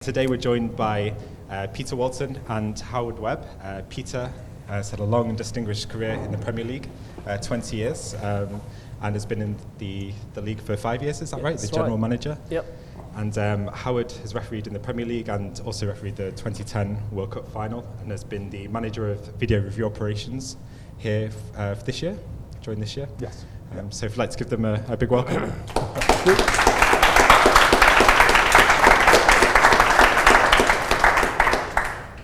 Today we're joined by Peter Walton and Howard Webb. Peter has had a long and distinguished career in the Premier League, 20 years, and has been in the league for 5 years, is that right? The general manager? Yep. And Howard has refereed in the Premier League and also refereed the 2010 World Cup final, and has been the manager of video review operations here for this year, during this year. Yes. So if you'd like to give them a big welcome.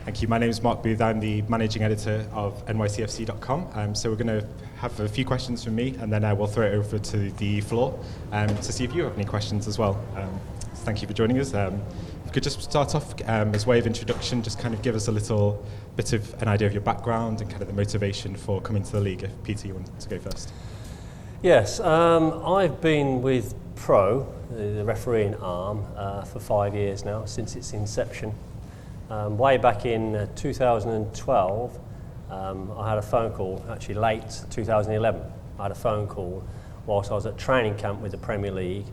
Thank you. My name is Mark Booth. I'm the managing editor of NYCFC.com. So we're going to have a few questions from me, and then we'll throw it over to the floor to see if you have any questions as well. So thank you for joining us. If you could just start off as way of introduction, just kind of give us a little bit of an idea of your background and kind of the motivation for coming to the league. If Peter, you want to go first. Yes, I've been with Pro, the refereeing arm, for 5 years now, since its inception. Way back in 2012, I had a phone call, actually late 2011, I had a phone call whilst I was at training camp with the Premier League,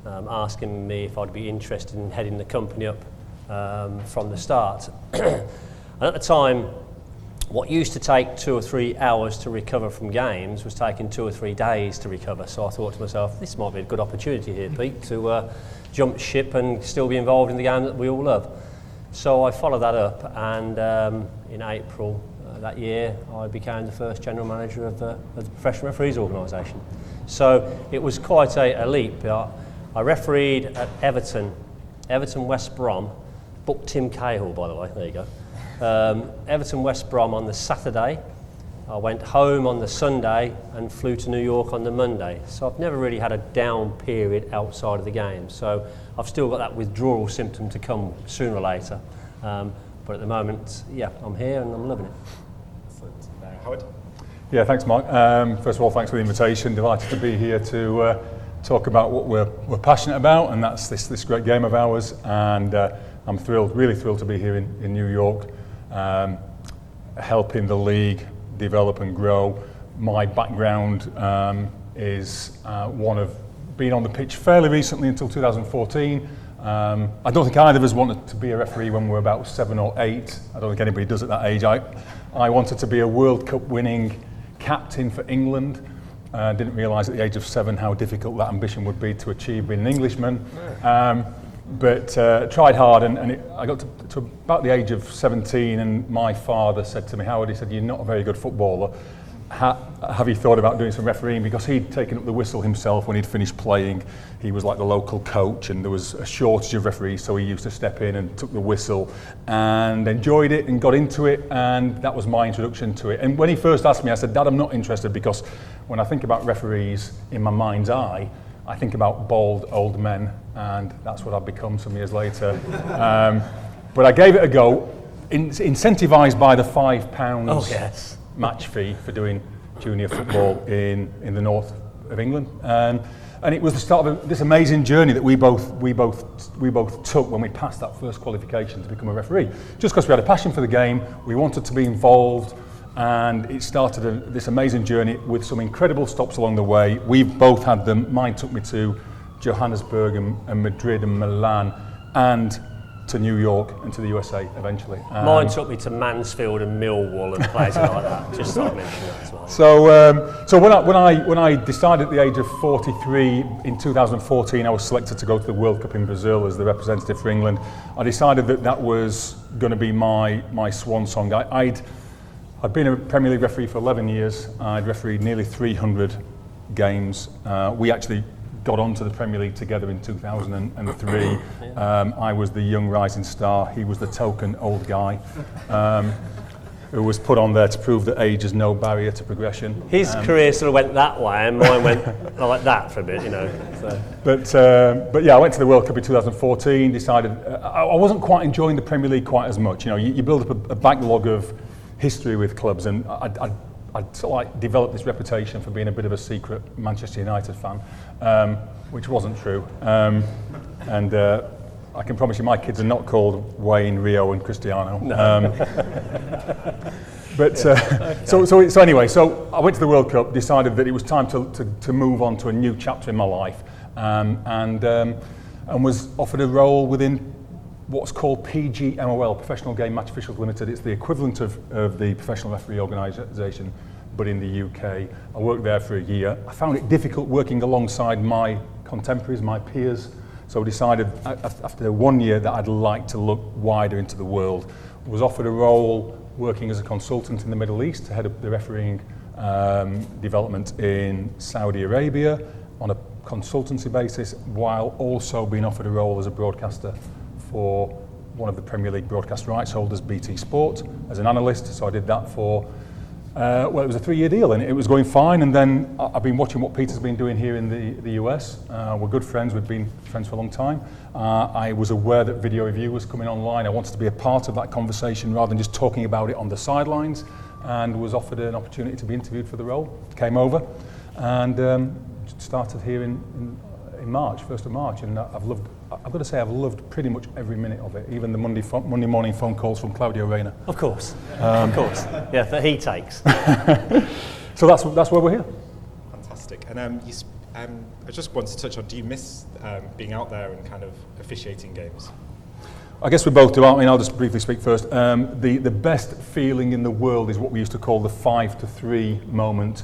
asking me if I'd be interested in heading the company up from the start. And at the time, what used to take 2 or 3 hours to recover from games was taking 2 or 3 days to recover. So I thought to myself, this might be a good opportunity here, Pete, to jump ship and still be involved in the game that we all love. So I followed that up, and in April that year, I became the first general manager of the Professional Referees Organisation. So it was quite a leap. I refereed at Everton West Brom, booked Tim Cahill, by the way, there you go. Everton West Brom on the Saturday. I went home on the Sunday and flew to New York on the Monday. So I've never really had a down period outside of the game. So I've still got that withdrawal symptom to come sooner or later. But at the moment, yeah, I'm here and I'm loving it. Excellent. Howard? Yeah, thanks, Mark. First of all, thanks for the invitation. Delighted to be here to talk about what we're passionate about, and that's this great game of ours. And I'm really thrilled to be here in New York, helping the league develop and grow. My background is one of being on the pitch fairly recently until 2014. I don't think either of us wanted to be a referee when we were about 7 or 8. I don't think anybody does at that age. I wanted to be a World Cup winning captain for England. Didn't realise at the age of 7 how difficult that ambition would be to achieve being an Englishman. But tried hard, and I got to about the age of 17, and my father said to me, Howard, he said, you're not a very good footballer. Have you thought about doing some refereeing? Because he'd taken up the whistle himself when he'd finished playing. He was like the local coach, and there was a shortage of referees, so he used to step in and took the whistle and enjoyed it and got into it, and that was my introduction to it. And when he first asked me, I said, Dad, I'm not interested, because when I think about referees in my mind's eye, I think about bald old men, and that's what I've become some years later. But I gave it a go, incentivised by the £5 match fee for doing junior football in the north of England, and it was the start of this amazing journey that we both took when we passed that first qualification to become a referee. Just because we had a passion for the game, we wanted to be involved. And it started this amazing journey with some incredible stops along the way. We've both had them. Mine took me to Johannesburg and Madrid and Milan, and to New York and to the USA eventually. Mine took me to Mansfield and Millwall and places like that. Just thought I'd mention that as well. So when I decided at the age of 43 in 2014, I was selected to go to the World Cup in Brazil as the representative for England. I decided that was going to be my swan song. I'd been a Premier League referee for 11 years. I'd refereed nearly 300 games. We actually got onto the Premier League together in 2003. I was the young rising star. He was the token old guy who was put on there to prove that age is no barrier to progression. His career sort of went that way, and mine went like that for a bit, you know. So. But yeah, I went to the World Cup in 2014. Decided I wasn't quite enjoying the Premier League quite as much. You know, you build up a backlog of history with clubs, and I'd sort of like developed this reputation for being a bit of a secret Manchester United fan, which wasn't true. And I can promise you my kids are not called Wayne, Rio and Cristiano. No. So anyway, so I went to the World Cup, decided that it was time to move on to a new chapter in my life, and was offered a role within what's called PGMOL, Professional Game Match Officials Limited. It's the equivalent of the Professional Referee Organisation, but in the UK. I worked there for a year. I found it difficult working alongside my contemporaries, my peers, so I decided after 1 year that I'd like to look wider into the world. I was offered a role working as a consultant in the Middle East to head up the refereeing development in Saudi Arabia on a consultancy basis, while also being offered a role as a broadcaster for one of the Premier League broadcast rights holders, BT Sport, as an analyst. So I did that for, well, it was a 3-year deal and it was going fine. And then I've been watching what Peter's been doing here in the US. We're good friends, we've been friends for a long time. I was aware that video review was coming online. I wanted to be a part of that conversation rather than just talking about it on the sidelines, and was offered an opportunity to be interviewed for the role. Came over and started here in March, 1st of March, and I've got to say I've loved pretty much every minute of it, even the Monday morning phone calls from Claudio Reyna. Of course, yeah, that he takes. So that's where we're here. Fantastic. And I just wanted to touch on, do you miss being out there and kind of officiating games? I guess we both do. I mean, I'll just briefly speak first. The best feeling in the world is what we used to call the 5-3 moment.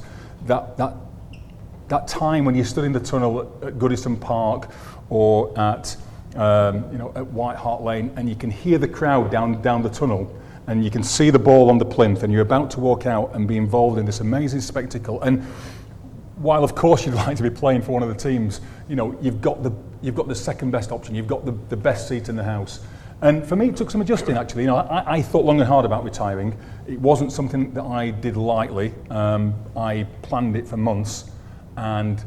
That time when you stood in the tunnel at Goodison Park or at White Hart Lane, and you can hear the crowd down the tunnel, and you can see the ball on the plinth, and you're about to walk out and be involved in this amazing spectacle. And while of course you'd like to be playing for one of the teams, you've got the second best option. You've got the best seat in the house. And for me, it took some adjusting, actually. I thought long and hard about retiring. It wasn't something that I did lightly. I planned it for months. And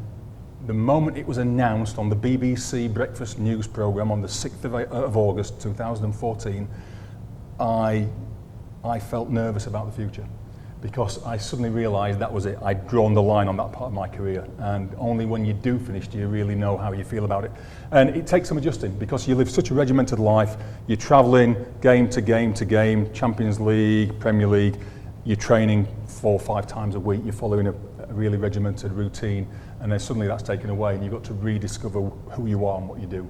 the moment it was announced on the BBC Breakfast News programme on the 6th of August 2014, I felt nervous about the future, because I suddenly realised that was it. I'd drawn the line on that part of my career, and only when you do finish do you really know how you feel about it. And it takes some adjusting, because you live such a regimented life. You're travelling game to game to game, Champions League, Premier League. You're training 4 or 5 times a week. You're following a really regimented routine, and then suddenly that's taken away, and you've got to rediscover who you are and what you do.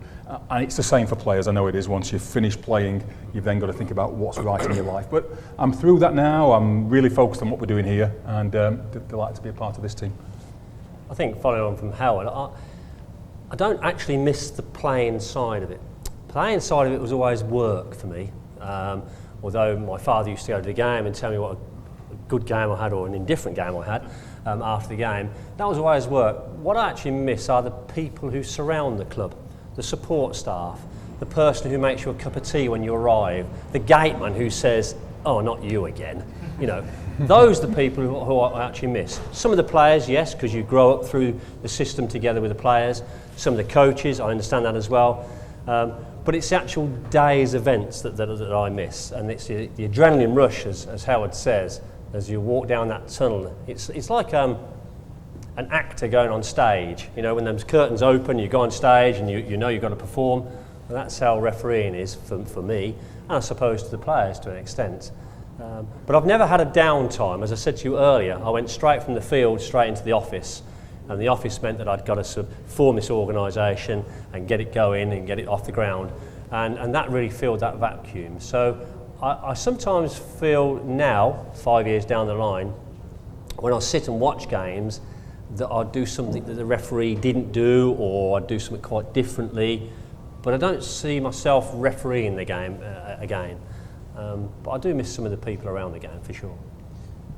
And it's the same for players. I know it is. Once you've finished playing, you've then got to think about what's right in your life. But I'm through that now. I'm really focused on what we're doing here, and delighted to be a part of this team. I think, following on from Howard, I don't actually miss the playing side of it. Playing side of it was always work for me. Although my father used to go to the game and tell me what a good game I had or an indifferent game I had after the game, that was always work. What I actually miss are the people who surround the club, the support staff, the person who makes you a cup of tea when you arrive, the gateman who says, "Oh, not you again." Those are the people who I actually miss. Some of the players, yes, because you grow up through the system together with the players. Some of the coaches, I understand that as well. But it's the actual day's events that I miss, and it's the adrenaline rush, as Howard says, as you walk down that tunnel. It's like an actor going on stage. When those curtains open, you go on stage and you know you've got to perform. And that's how refereeing is for me, and I suppose to the players to an extent. But I've never had a downtime. As I said to you earlier, I went straight from the field straight into the office. And the office meant that I'd got to form this organisation and get it going and get it off the ground. And that really filled that vacuum. So I sometimes feel now, 5 years down the line, when I sit and watch games, that I do something that the referee didn't do, or I do something quite differently. But I don't see myself refereeing the game again. But I do miss some of the people around the game, for sure.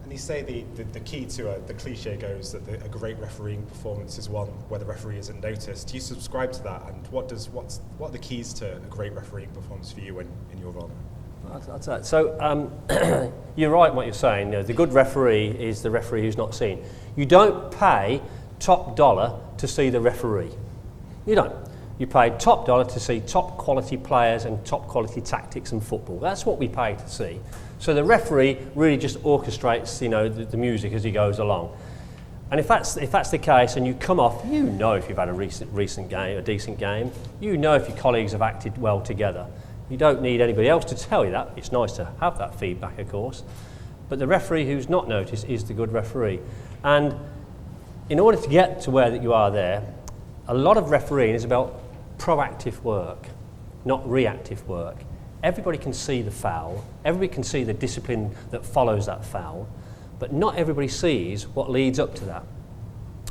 And you say the key to the cliche goes that a great refereeing performance is one where the referee isn't noticed. Do you subscribe to that? And what are the keys to a great refereeing performance for you in your role? That's that. So you're right in what you're saying. The good referee is the referee who's not seen. You don't pay top dollar to see the referee. You don't. You pay top dollar to see top quality players and top quality tactics and football. That's what we pay to see. So the referee really just orchestrates, the music as he goes along. And if that's the case, and you come off, if you've had a recent game, a decent game. If your colleagues have acted well together. You don't need anybody else to tell you that. It's nice to have that feedback, of course. But the referee who's not noticed is the good referee. And in order to get to where that you are there, a lot of refereeing is about proactive work. not reactive work. Everybody can see the foul, everybody can see the discipline that follows that foul, but not everybody sees what leads up to that.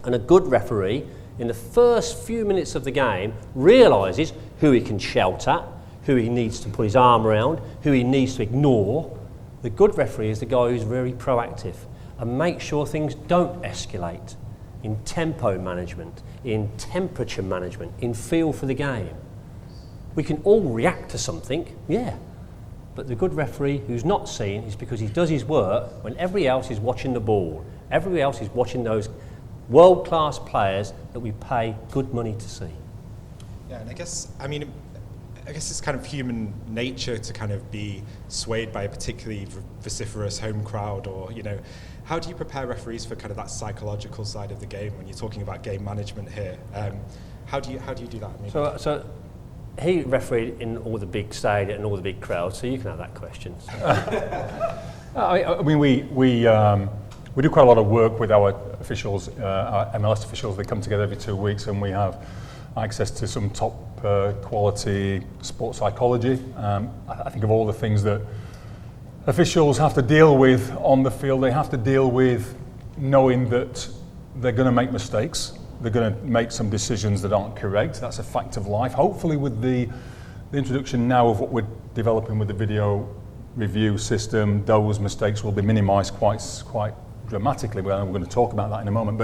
And a good referee, in the first few minutes of the game, realises who he can shout at, who he needs to put his arm around, who he needs to ignore. The good referee is the guy who's very proactive and makes sure things don't escalate in tempo management, in temperature management, in feel for the game. We can all react to something, yeah, but the good referee who's not seen is because he does his work when everybody else is watching the ball. Everybody else is watching those world-class players that we pay good money to see. Yeah, and I guess it's kind of human nature to kind of be swayed by a particularly vociferous home crowd, or, you know, how do you prepare referees for kind of that psychological side of the game when you're talking about game management here? How do you do that? Maybe? So he refereed in all the big stadiums and all the big crowds, so you can have that question. I mean, we do quite a lot of work with our officials, our MLS officials. They come together every 2 weeks, and we have access to some top quality sports psychology. I think of all the things that officials have to deal with on the field. They have to deal with knowing that they're going to make mistakes. They're going to make some decisions that aren't correct. That's a fact of life. Hopefully with the introduction now of what we're developing with the video review system, those mistakes will be minimised quite dramatically. We're going to talk about that in a moment.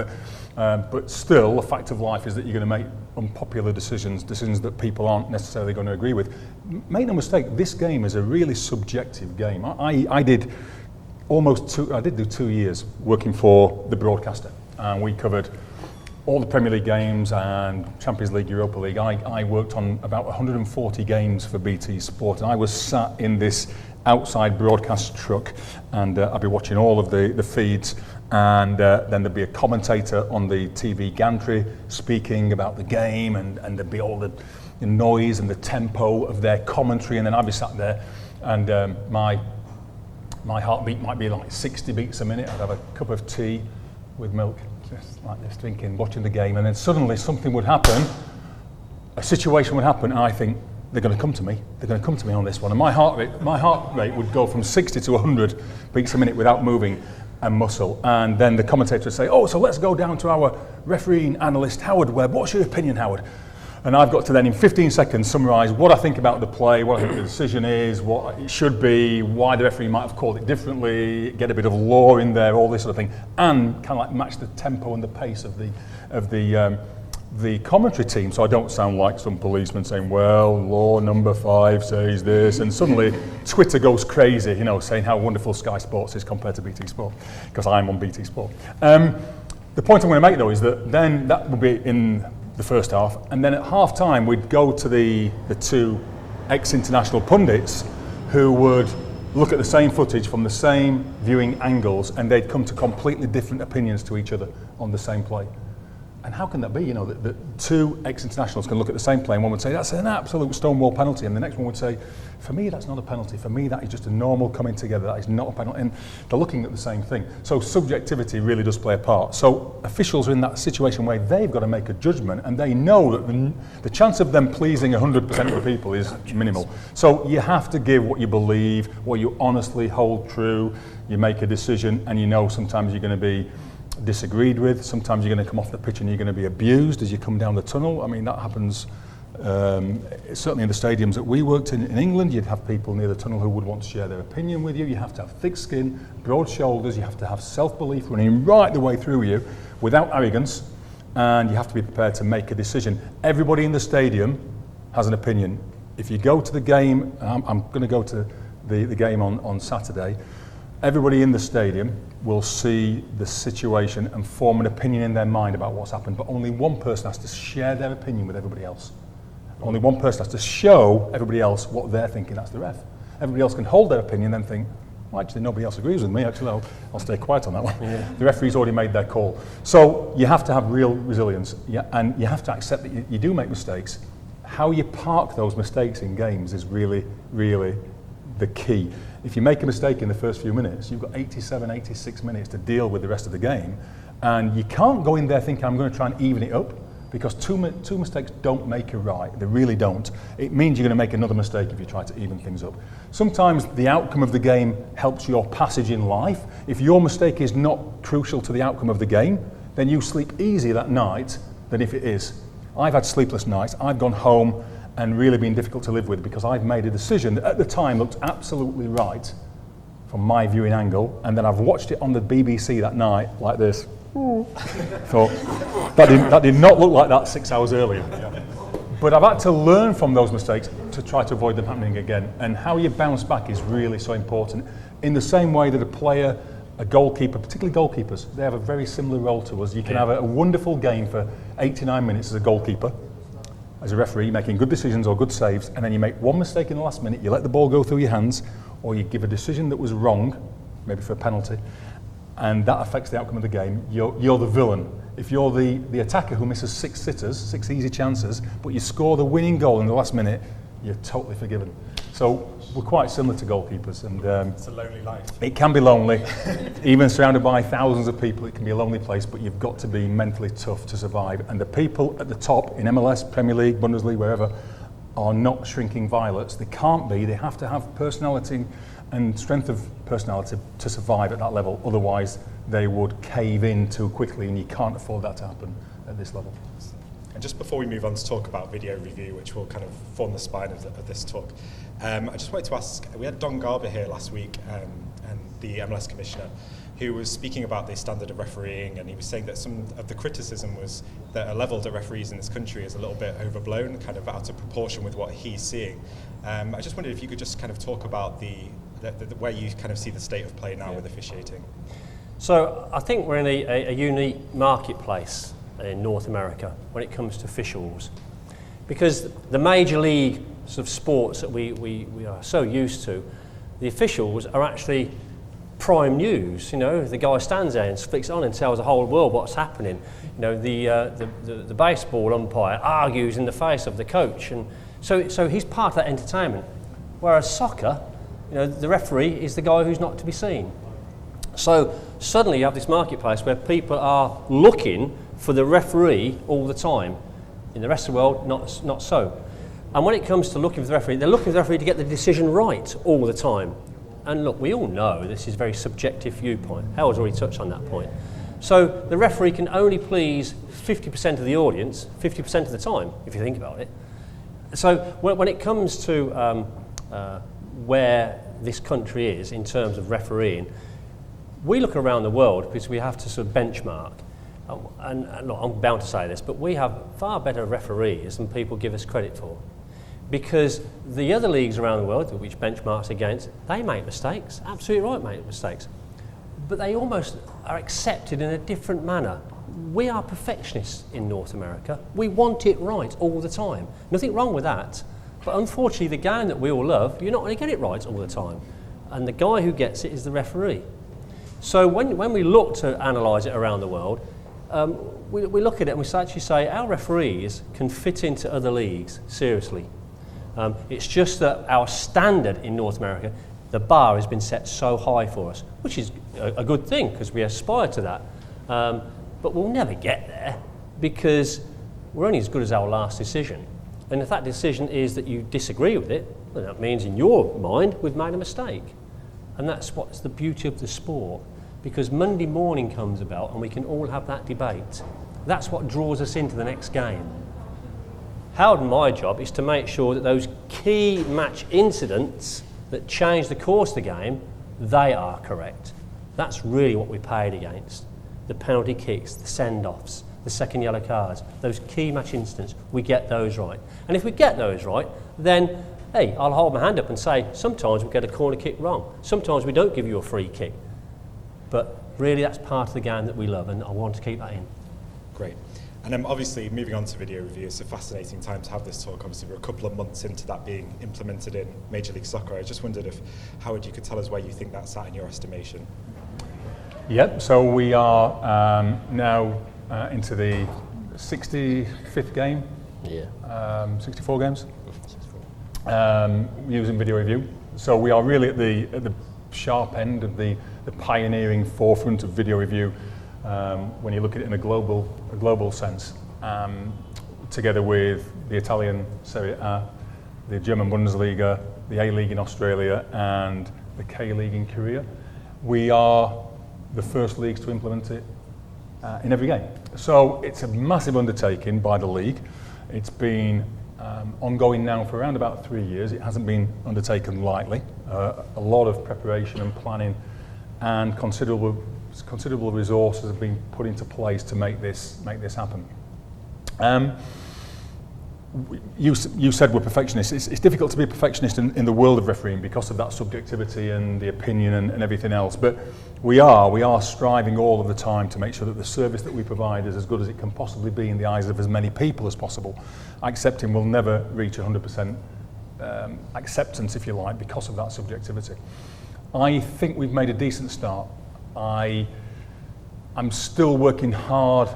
But still, a fact of life is that you're going to make unpopular decisions that people aren't necessarily going to agree with. Make no mistake, this game is a really subjective game. I did do 2 years working for the broadcaster, and we covered all the Premier League games and Champions League, Europa League. I worked on about 140 games for BT Sport, and I was sat in this outside broadcast truck, and I'd be watching all of the feeds, and then there'd be a commentator on the TV gantry speaking about the game, and there'd be all the noise and the tempo of their commentary, and then I'd be sat there, and my heartbeat might be like 60 beats a minute. I'd have a cup of tea with milk, just like this, watching the game, and then suddenly something would happen, a situation would happen, and I think, they're going to come to me. They're going to come to me on this one. And my heart rate would go from 60 to 100 beats a minute without moving a muscle. And then the commentator would say, "Oh, so let's go down to our refereeing analyst, Howard Webb. What's your opinion, Howard?" And I've got to then, in 15 seconds, summarise what I think about the play, what I think the decision is, what it should be, why the referee might have called it differently, get a bit of law in there, all this sort of thing, and kind of like match the tempo and the pace of the commentary team, so I don't sound like some policeman saying, "Well, law number 5 says this," and suddenly Twitter goes crazy, you know, saying how wonderful Sky Sports is compared to BT Sport, because I'm on BT Sport. The point I'm going to make, though, is that then that would be in the first half, and then at half time we'd go to the two ex-international pundits who would look at the same footage from the same viewing angles, and they'd come to completely different opinions to each other on the same play. And how can that be? You know, that two ex-internationals can look at the same play, and one would say, "That's an absolute stonewall penalty," and the next one would say, "For me, that's not a penalty. For me, that is just a normal coming together. That is not a penalty." And they're looking at the same thing. So subjectivity really does play a part. So officials are in that situation where they've got to make a judgment, and they know that the chance of them pleasing 100% of the people is minimal. So you have to give what you believe, what you honestly hold true. You make a decision, and you know sometimes you're going to be disagreed with. Sometimes you're going to come off the pitch and you're going to be abused as you come down the tunnel. I mean, that happens certainly in the stadiums that we worked in England. You'd have people near the tunnel who would want to share their opinion with you. You have to have thick skin, broad shoulders. You have to have self-belief running right the way through you without arrogance, and you have to be prepared to make a decision. Everybody in the stadium has an opinion. If you go to the game, I'm going to go to the game on Saturday, everybody in the stadium will see the situation and form an opinion in their mind about what's happened, but only one person has to share their opinion with everybody else. Only one person has to show everybody else what they're thinking, that's the ref. Everybody else can hold their opinion and then think, well, actually nobody else agrees with me, actually I'll stay quiet on that one. Yeah. The referee's already made their call. So you have to have real resilience, and you have to accept that you do make mistakes. How you park those mistakes in games is really, really the key. If you make a mistake in the first few minutes, you've got 87, 86 minutes to deal with the rest of the game, and you can't go in there thinking, I'm going to try and even it up, because two mistakes don't make a right. They really don't. It means you're going to make another mistake if you try to even things up. Sometimes the outcome of the game helps your passage in life. If your mistake is not crucial to the outcome of the game, then you sleep easier that night than if it is. I've had sleepless nights. I've gone home and really been difficult to live with because I've made a decision that at the time looked absolutely right from my viewing angle, and then I've watched it on the BBC that night like this. Thought, that did not look like that 6 hours earlier. But I've had to learn from those mistakes to try to avoid them happening again. And how you bounce back is really so important. In the same way that a player, a goalkeeper, particularly goalkeepers, they have a very similar role to us. You can have a wonderful game for 89 minutes as a goalkeeper, as a referee, making good decisions or good saves, and then you make one mistake in the last minute, you let the ball go through your hands, or you give a decision that was wrong, maybe for a penalty, and that affects the outcome of the game. You're the villain. If you're the attacker who misses 6 sitters, 6 easy chances, but you score the winning goal in the last minute, you're totally forgiven. So we're quite similar to goalkeepers, and it's a lonely life. It can be lonely. Even surrounded by thousands of people, it can be a lonely place, but you've got to be mentally tough to survive. And the people at the top in MLS, Premier League, Bundesliga, wherever, are not shrinking violets. They can't be. They have to have personality and strength of personality to survive at that level. Otherwise, they would cave in too quickly, and you can't afford that to happen at this level. And just before we move on to talk about video review, which will kind of form the spine of this talk, I just wanted to ask, we had Don Garber here last week, and the MLS Commissioner, who was speaking about the standard of refereeing, and he was saying that some of the criticism was that are levelled at referees in this country is a little bit overblown, kind of out of proportion with what he's seeing. I just wondered if you could just kind of talk about the where you kind of see the state of play now with officiating. So I think we're in a unique marketplace in North America when it comes to officials, because the major league sort of sports that we are so used to, the officials are actually prime news. You know, the guy stands there and flicks on and tells the whole world what's happening. You know, the baseball umpire argues in the face of the coach, and so he's part of that entertainment. Whereas soccer, you know, the referee is the guy who's not to be seen. So suddenly you have this marketplace where people are looking for the referee all the time. In the rest of the world, not so. And when it comes to looking for the referee, they're looking for the referee to get the decision right all the time. And look, we all know this is a very subjective viewpoint. Howard's already touched on that point. So the referee can only please 50% of the audience, 50% of the time, if you think about it. So when it comes to where this country is in terms of refereeing, we look around the world because we have to sort of benchmark. And look, I'm bound to say this, but we have far better referees than people give us credit for. Because the other leagues around the world, which benchmarks against, they make mistakes, absolutely right, make mistakes. But they almost are accepted in a different manner. We are perfectionists in North America. We want it right all the time. Nothing wrong with that. But unfortunately, the game that we all love, you're not going to get it right all the time. And the guy who gets it is the referee. So when we look to analyse it around the world, we look at it and we actually say our referees can fit into other leagues, seriously. It's just that our standard in North America, the bar has been set so high for us, which is a good thing because we aspire to that. But we'll never get there because we're only as good as our last decision. And if that decision is that you disagree with it, then that means in your mind we've made a mistake. And that's what's the beauty of the sport, because Monday morning comes about and we can all have that debate. That's what draws us into the next game. Howard and my job is to make sure that those key match incidents that change the course of the game, they are correct. That's really what we paid against. The penalty kicks, the send-offs, the second yellow cards, those key match incidents, we get those right. And if we get those right, then, hey, I'll hold my hand up and say, sometimes we get a corner kick wrong. Sometimes we don't give you a free kick. But really that's part of the game that we love, and I want to keep that in. Great. And then obviously moving on to video review, it's a fascinating time to have this talk. Obviously we're a couple of months into that being implemented in Major League Soccer. I just wondered if, Howard, you could tell us where you think that's at in your estimation. Yep, so we are now into the 65th game, 64 games, using video review. So we are really at the sharp end of the pioneering forefront of video review when you look at it in a global sense. together with the Italian Serie A, the German Bundesliga, the A-League in Australia, and the K-League in Korea. We are the first leagues to implement it in every game. So it's a massive undertaking by the league. It's been ongoing now for around about 3 years. It hasn't been undertaken lightly. A lot of preparation and planning and considerable resources have been put into place to make this happen. You said we're perfectionists. It's difficult to be a perfectionist in the world of refereeing because of that subjectivity and the opinion and everything else. But we are striving all of the time to make sure that the service that we provide is as good as it can possibly be in the eyes of as many people as possible. Accepting will never reach 100% acceptance, if you like, because of that subjectivity. I think we've made a decent start. I'm still working hard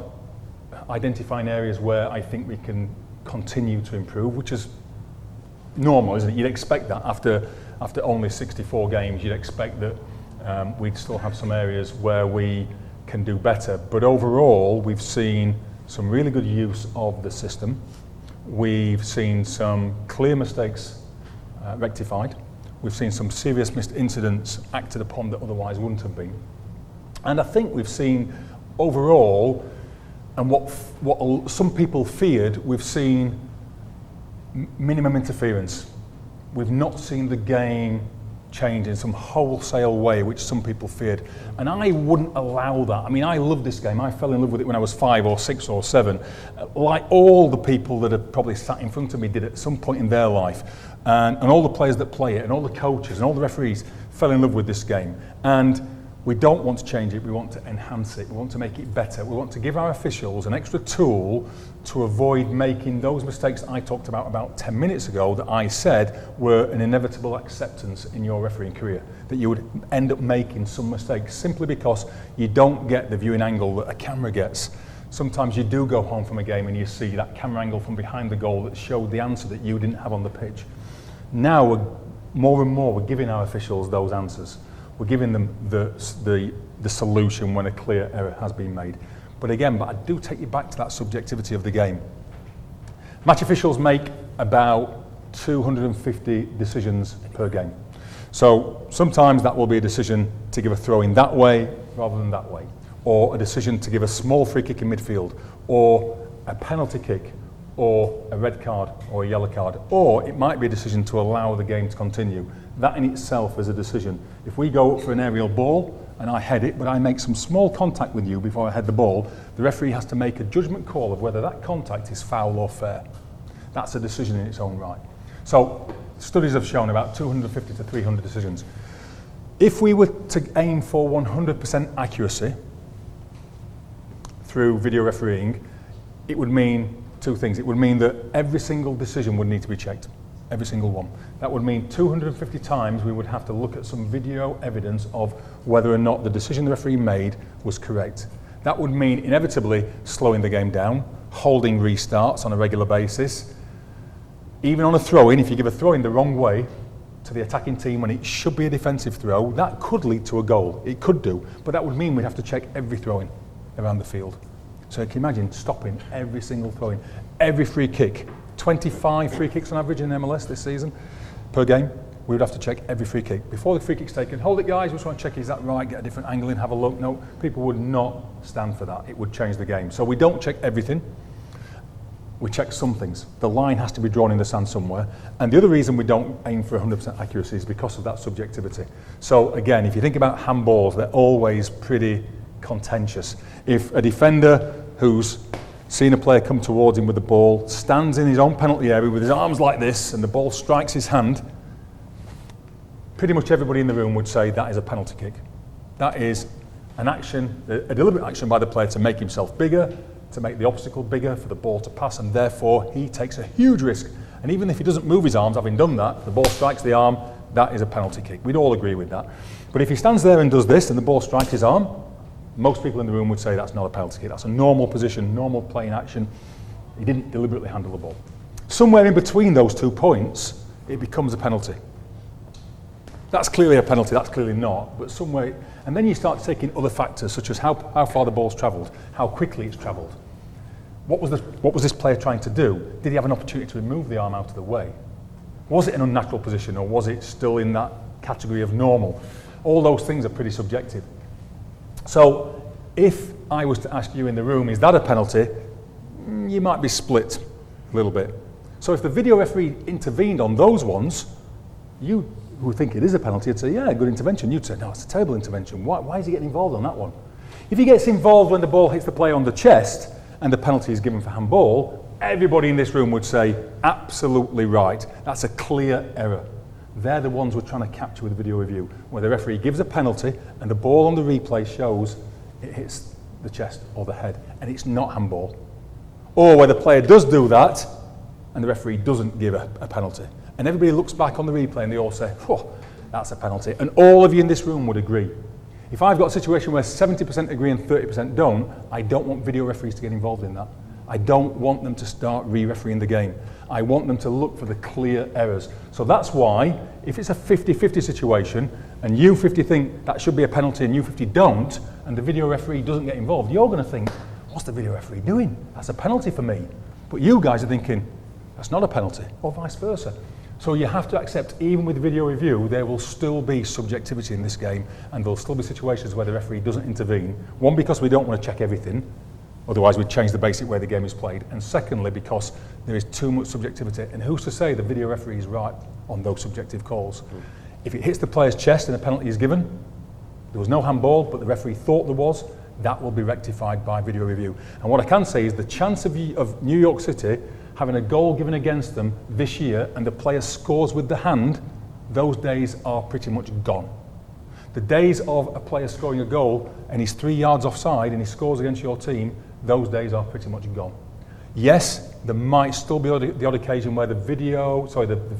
identifying areas where I think we can continue to improve, which is normal, isn't it? You'd expect that after only 64 games, you'd expect that we'd still have some areas where we can do better. But overall, we've seen some really good use of the system. We've seen some clear mistakes rectified. We've seen some serious missed incidents acted upon that otherwise wouldn't have been. And I think we've seen overall, and what some people feared, we've seen minimum interference. We've not seen the game change in some wholesale way, which some people feared. And I wouldn't allow that. I mean, I love this game. I fell in love with it when I was 5 or 6 or 7. Like all the people that have probably sat in front of me did at some point in their life. And all the players that play it, and all the coaches, and all the referees fell in love with this game. And we don't want to change it, we want to enhance it, we want to make it better. We want to give our officials an extra tool to avoid making those mistakes I talked about 10 minutes ago that I said were an inevitable acceptance in your refereeing career. That you would end up making some mistakes simply because you don't get the viewing angle that a camera gets. Sometimes you do go home from a game and you see that camera angle from behind the goal that showed the answer that you didn't have on the pitch. Now, more and more, we're giving our officials those answers. We're giving them the solution when a clear error has been made. But I do take you back to that subjectivity of the game. Match officials make about 250 decisions per game. So sometimes that will be a decision to give a throw in that way rather than that way, or a decision to give a small free kick in midfield, or a penalty kick, or a red card or a yellow card, or it might be a decision to allow the game to continue. That in itself is a decision. If we go up for an aerial ball and I head it, but I make some small contact with you before I head the ball, the referee has to make a judgment call of whether that contact is foul or fair. That's a decision in its own right. So studies have shown about 250 to 300 decisions. If we were to aim for 100% accuracy through video refereeing, it would mean two things. It would mean that every single decision would need to be checked, every single one. That would mean 250 times we would have to look at some video evidence of whether or not the decision the referee made was correct. That would mean inevitably slowing the game down, holding restarts on a regular basis. Even on a throw-in, if you give a throw-in the wrong way to the attacking team when it should be a defensive throw, that could lead to a goal. It could do, but that would mean we'd have to check every throw-in around the field. So you can imagine stopping every single throw-in, every free kick. 25 free kicks on average in MLS this season per game. We would have to check every free kick. Before the free kick's taken, hold it guys, we just want to check is that right, get a different angle in, have a look. No, people would not stand for that. It would change the game. So we don't check everything. We check some things. The line has to be drawn in the sand somewhere. And the other reason we don't aim for 100% accuracy is because of that subjectivity. So again, if you think about handballs, they're always pretty contentious. If a defender who's seen a player come towards him with the ball, stands in his own penalty area with his arms like this and the ball strikes his hand, pretty much everybody in the room would say that is a penalty kick. That is an action, a deliberate action by the player to make himself bigger, to make the obstacle bigger for the ball to pass, and therefore he takes a huge risk. And even if he doesn't move his arms, having done that, the ball strikes the arm, that is a penalty kick. We'd all agree with that. But if he stands there and does this and the ball strikes his arm, most people in the room would say that's not a penalty kick. That's a normal position, normal playing action. He didn't deliberately handle the ball. Somewhere in between those 2 points, it becomes a penalty. That's clearly a penalty, that's clearly not, but somewhere, and then you start taking other factors such as how far the ball's travelled, how quickly it's travelled. what was this player trying to do? Did he have an opportunity to remove the arm out of the way? Was it an unnatural position, or was it still in that category of normal? All those things are pretty subjective. So if I was to ask you in the room, is that a penalty? You might be split a little bit. So if the video referee intervened on those ones, you who think it is a penalty would say, yeah, good intervention. You'd say, no, it's a terrible intervention. Why is he getting involved on that one? If he gets involved when the ball hits the player on the chest and the penalty is given for handball, everybody in this room would say, absolutely right. That's a clear error. They're the ones we're trying to capture with video review, where the referee gives a penalty and the ball on the replay shows it hits the chest or the head, and it's not handball. Or where the player does do that and the referee doesn't give a penalty. And everybody looks back on the replay and they all say, oh, that's a penalty. And all of you in this room would agree. If I've got a situation where 70% agree and 30% don't, I don't want video referees to get involved in that. I don't want them to start re-refereeing the game. I want them to look for the clear errors. So that's why, if it's a 50-50 situation, and you 50 think that should be a penalty and you 50 don't, and the video referee doesn't get involved, you're going to think, what's the video referee doing? That's a penalty for me. But you guys are thinking, that's not a penalty, or vice versa. So you have to accept, even with video review, there will still be subjectivity in this game, and there'll still be situations where the referee doesn't intervene. One, because we don't want to check everything, otherwise we'd change the basic way the game is played. And secondly, because there is too much subjectivity. And who's to say the video referee is right on those subjective calls? If it hits the player's chest and a penalty is given, there was no handball, but the referee thought there was, that will be rectified by video review. And what I can say is the chance of New York City having a goal given against them this year and the player scores with the hand, those days are pretty much gone. The days of a player scoring a goal and he's 3 yards offside and he scores against your team, those days are pretty much gone. Yes, there might still be the odd occasion where the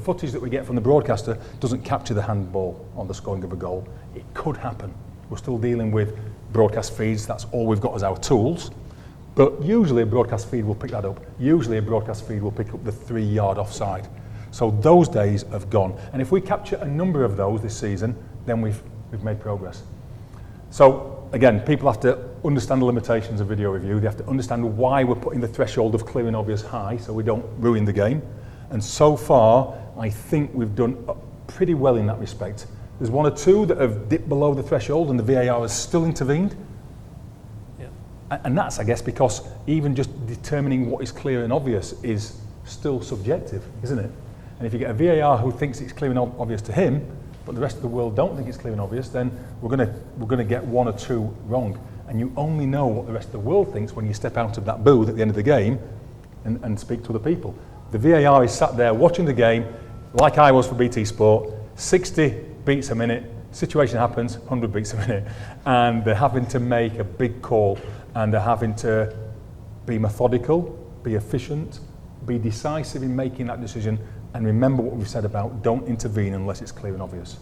footage that we get from the broadcaster doesn't capture the handball on the scoring of a goal. It could happen. We're still dealing with broadcast feeds, that's all we've got as our tools. But usually a broadcast feed will pick that up. Usually a broadcast feed will pick up the 3 yard offside. So those days have gone. And if we capture a number of those this season, then we've made progress. So again, people have to understand the limitations of video review. They have to understand why we're putting the threshold of clear and obvious high so we don't ruin the game. And so far, I think we've done pretty well in that respect. There's one or two that have dipped below the threshold and the VAR has still intervened. And that's, I guess, because even just determining what is clear and obvious is still subjective, isn't it? And if you get a VAR who thinks it's clear and obvious to him, but the rest of the world don't think it's clear and obvious, then we're going to get one or two wrong. And you only know what the rest of the world thinks when you step out of that booth at the end of the game and speak to other people. The VAR is sat there watching the game, like I was for BT Sport, 60 beats a minute, situation happens, 100 beats a minute, and they're having to make a big call. And they're having to be methodical, be efficient, be decisive in making that decision, and remember what we've said about don't intervene unless it's clear and obvious.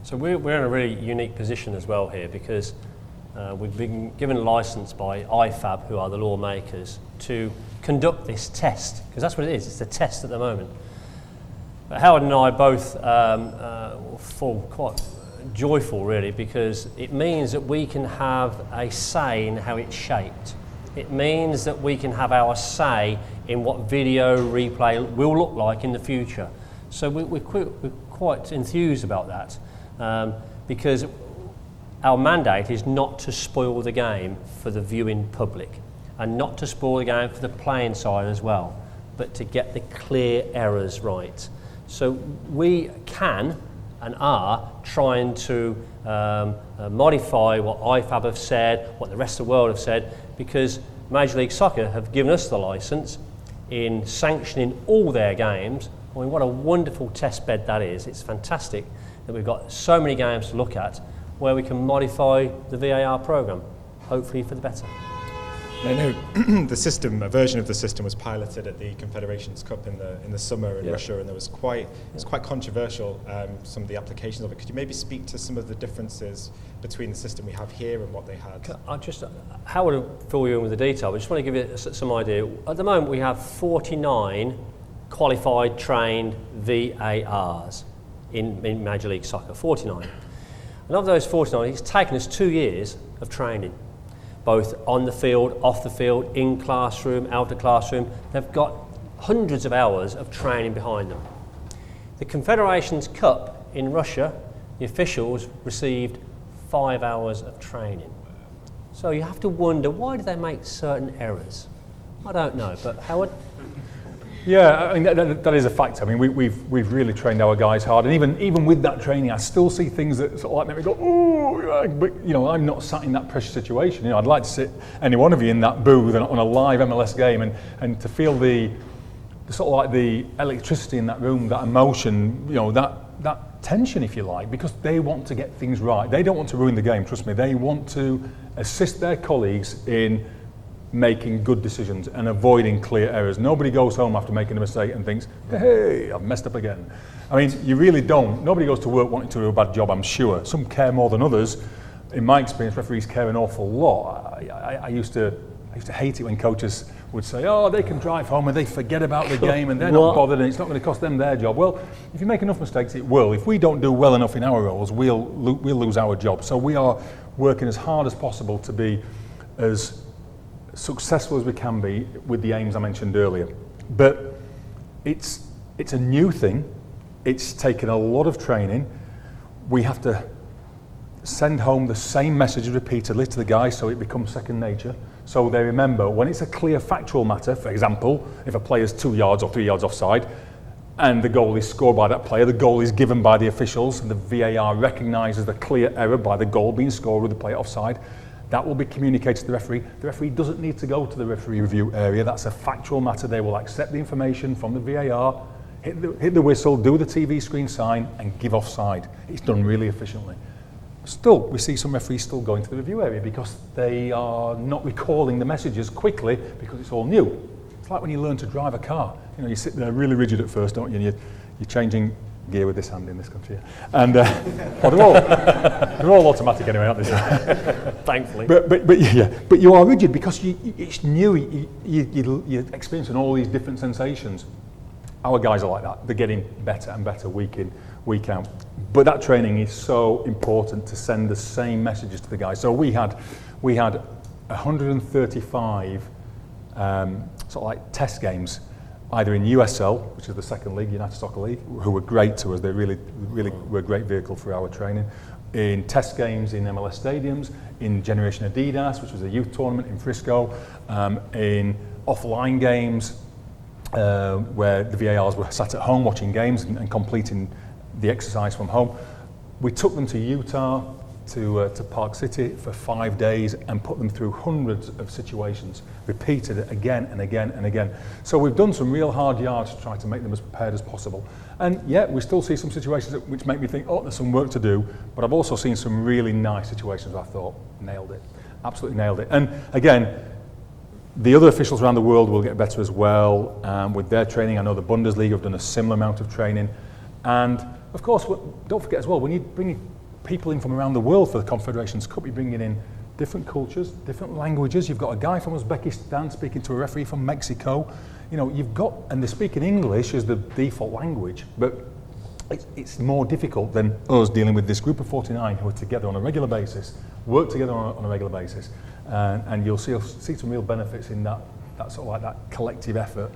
So we're in a really unique position as well here because we've been given a licence by IFAB, who are the lawmakers, to conduct this test, because that's what it is, it's a test at the moment. But Howard and I both fall quite joyful really, because it means that we can have a say in how it's shaped. It means that we can have our say in what video replay will look like in the future. So we're quite enthused about that because our mandate is not to spoil the game for the viewing public and not to spoil the game for the playing side as well, but to get the clear errors right. So we can and are trying to modify what IFAB have said, what the rest of the world have said, because Major League Soccer have given us the licence in sanctioning all their games. I mean, what a wonderful test bed that is. It's fantastic that we've got so many games to look at where we can modify the VAR programme, hopefully for the better. I know the system, a version of the system was piloted at the Confederations Cup in the summer in Russia, and it was quite controversial, some of the applications of it. Could you maybe speak to some of the differences between the system we have here and what they had? Howard will fill you in with the detail, but I just want to give you some idea. At the moment we have 49 qualified, trained VARs in Major League Soccer, 49. And of those 49, it's taken us 2 years of training. both on the field, off the field, in classroom, out of classroom. They've got hundreds of hours of training behind them. The Confederations Cup in Russia, the officials received 5 hours of training. So you have to wonder, why do they make certain errors? I don't know, but Howard? Yeah, I mean that is a fact. I mean we've really trained our guys hard, and even with that training, I still see things that sort of like make me go, ooh, but I'm not sat in that pressure situation. I'd like to sit any one of you in that booth on a live MLS game and to feel the sort of like the electricity in that room, that emotion, that tension, if you like, because they want to get things right. They don't want to ruin the game. Trust me, they want to assist their colleagues in making good decisions and avoiding clear errors. Nobody goes home after making a mistake and thinks, hey, I've messed up again. I mean, you really don't. Nobody goes to work wanting to do a bad job, I'm sure. Some care more than others. In my experience, referees care an awful lot. I used to hate it when coaches would say, oh, they can drive home and they forget about the game and they're not bothered and it's not going to cost them their job. Well, if you make enough mistakes, it will. If we don't do well enough in our roles, we'll lose our job. So we are working as hard as possible to be as successful as we can be with the aims I mentioned earlier. But it's a new thing. It's taken a lot of training. We have to send home the same message repeatedly to the guys so it becomes second nature. So they remember when it's a clear factual matter, for example, if a player's 2 yards or 3 yards offside and the goal is scored by that player, the goal is given by the officials and the VAR recognises the clear error by the goal being scored with the player offside. That will be communicated to the referee. The referee doesn't need to go to the referee review area. That's a factual matter. They will accept the information from the VAR, hit the whistle, do the TV screen sign, and give offside. It's done really efficiently. Still, we see some referees still going to the review area because they are not recalling the messages quickly because it's all new. It's like when you learn to drive a car. You sit there really rigid at first, don't you? And you're changing gear with this hand in this country. And they're all automatic anyway, aren't they? Thankfully. But you are rigid because it's new. You're experiencing all these different sensations. Our guys are like that. They're getting better and better week in, week out. But that training is so important to send the same messages to the guys. So we had 135 sort of like test games, either in USL, which is the second league, United Soccer League, who were great to us. They really were a great vehicle for our training. In test games in MLS stadiums, in Generation Adidas, which was a youth tournament in Frisco, in offline games where the VARs were sat at home watching games and completing the exercise from home. We took them to Utah, to Park City for 5 days and put them through hundreds of situations, repeated it again and again and again. So we've done some real hard yards to try to make them as prepared as possible. And yet we still see some situations which make me think, oh, there's some work to do, but I've also seen some really nice situations where I thought, nailed it, absolutely nailed it. And again, the other officials around the world will get better as well with their training. I know the Bundesliga have done a similar amount of training. And of course, don't forget as well, when you bring people in from around the world for the Confederations Cup, you're bringing in different cultures, different languages. You've got a guy from Uzbekistan speaking to a referee from Mexico. You've got, and they're speaking English as the default language, but it's more difficult than us dealing with this group of 49 who are together on a regular basis, work together on a regular basis, and you'll see some real benefits in that sort of like that collective effort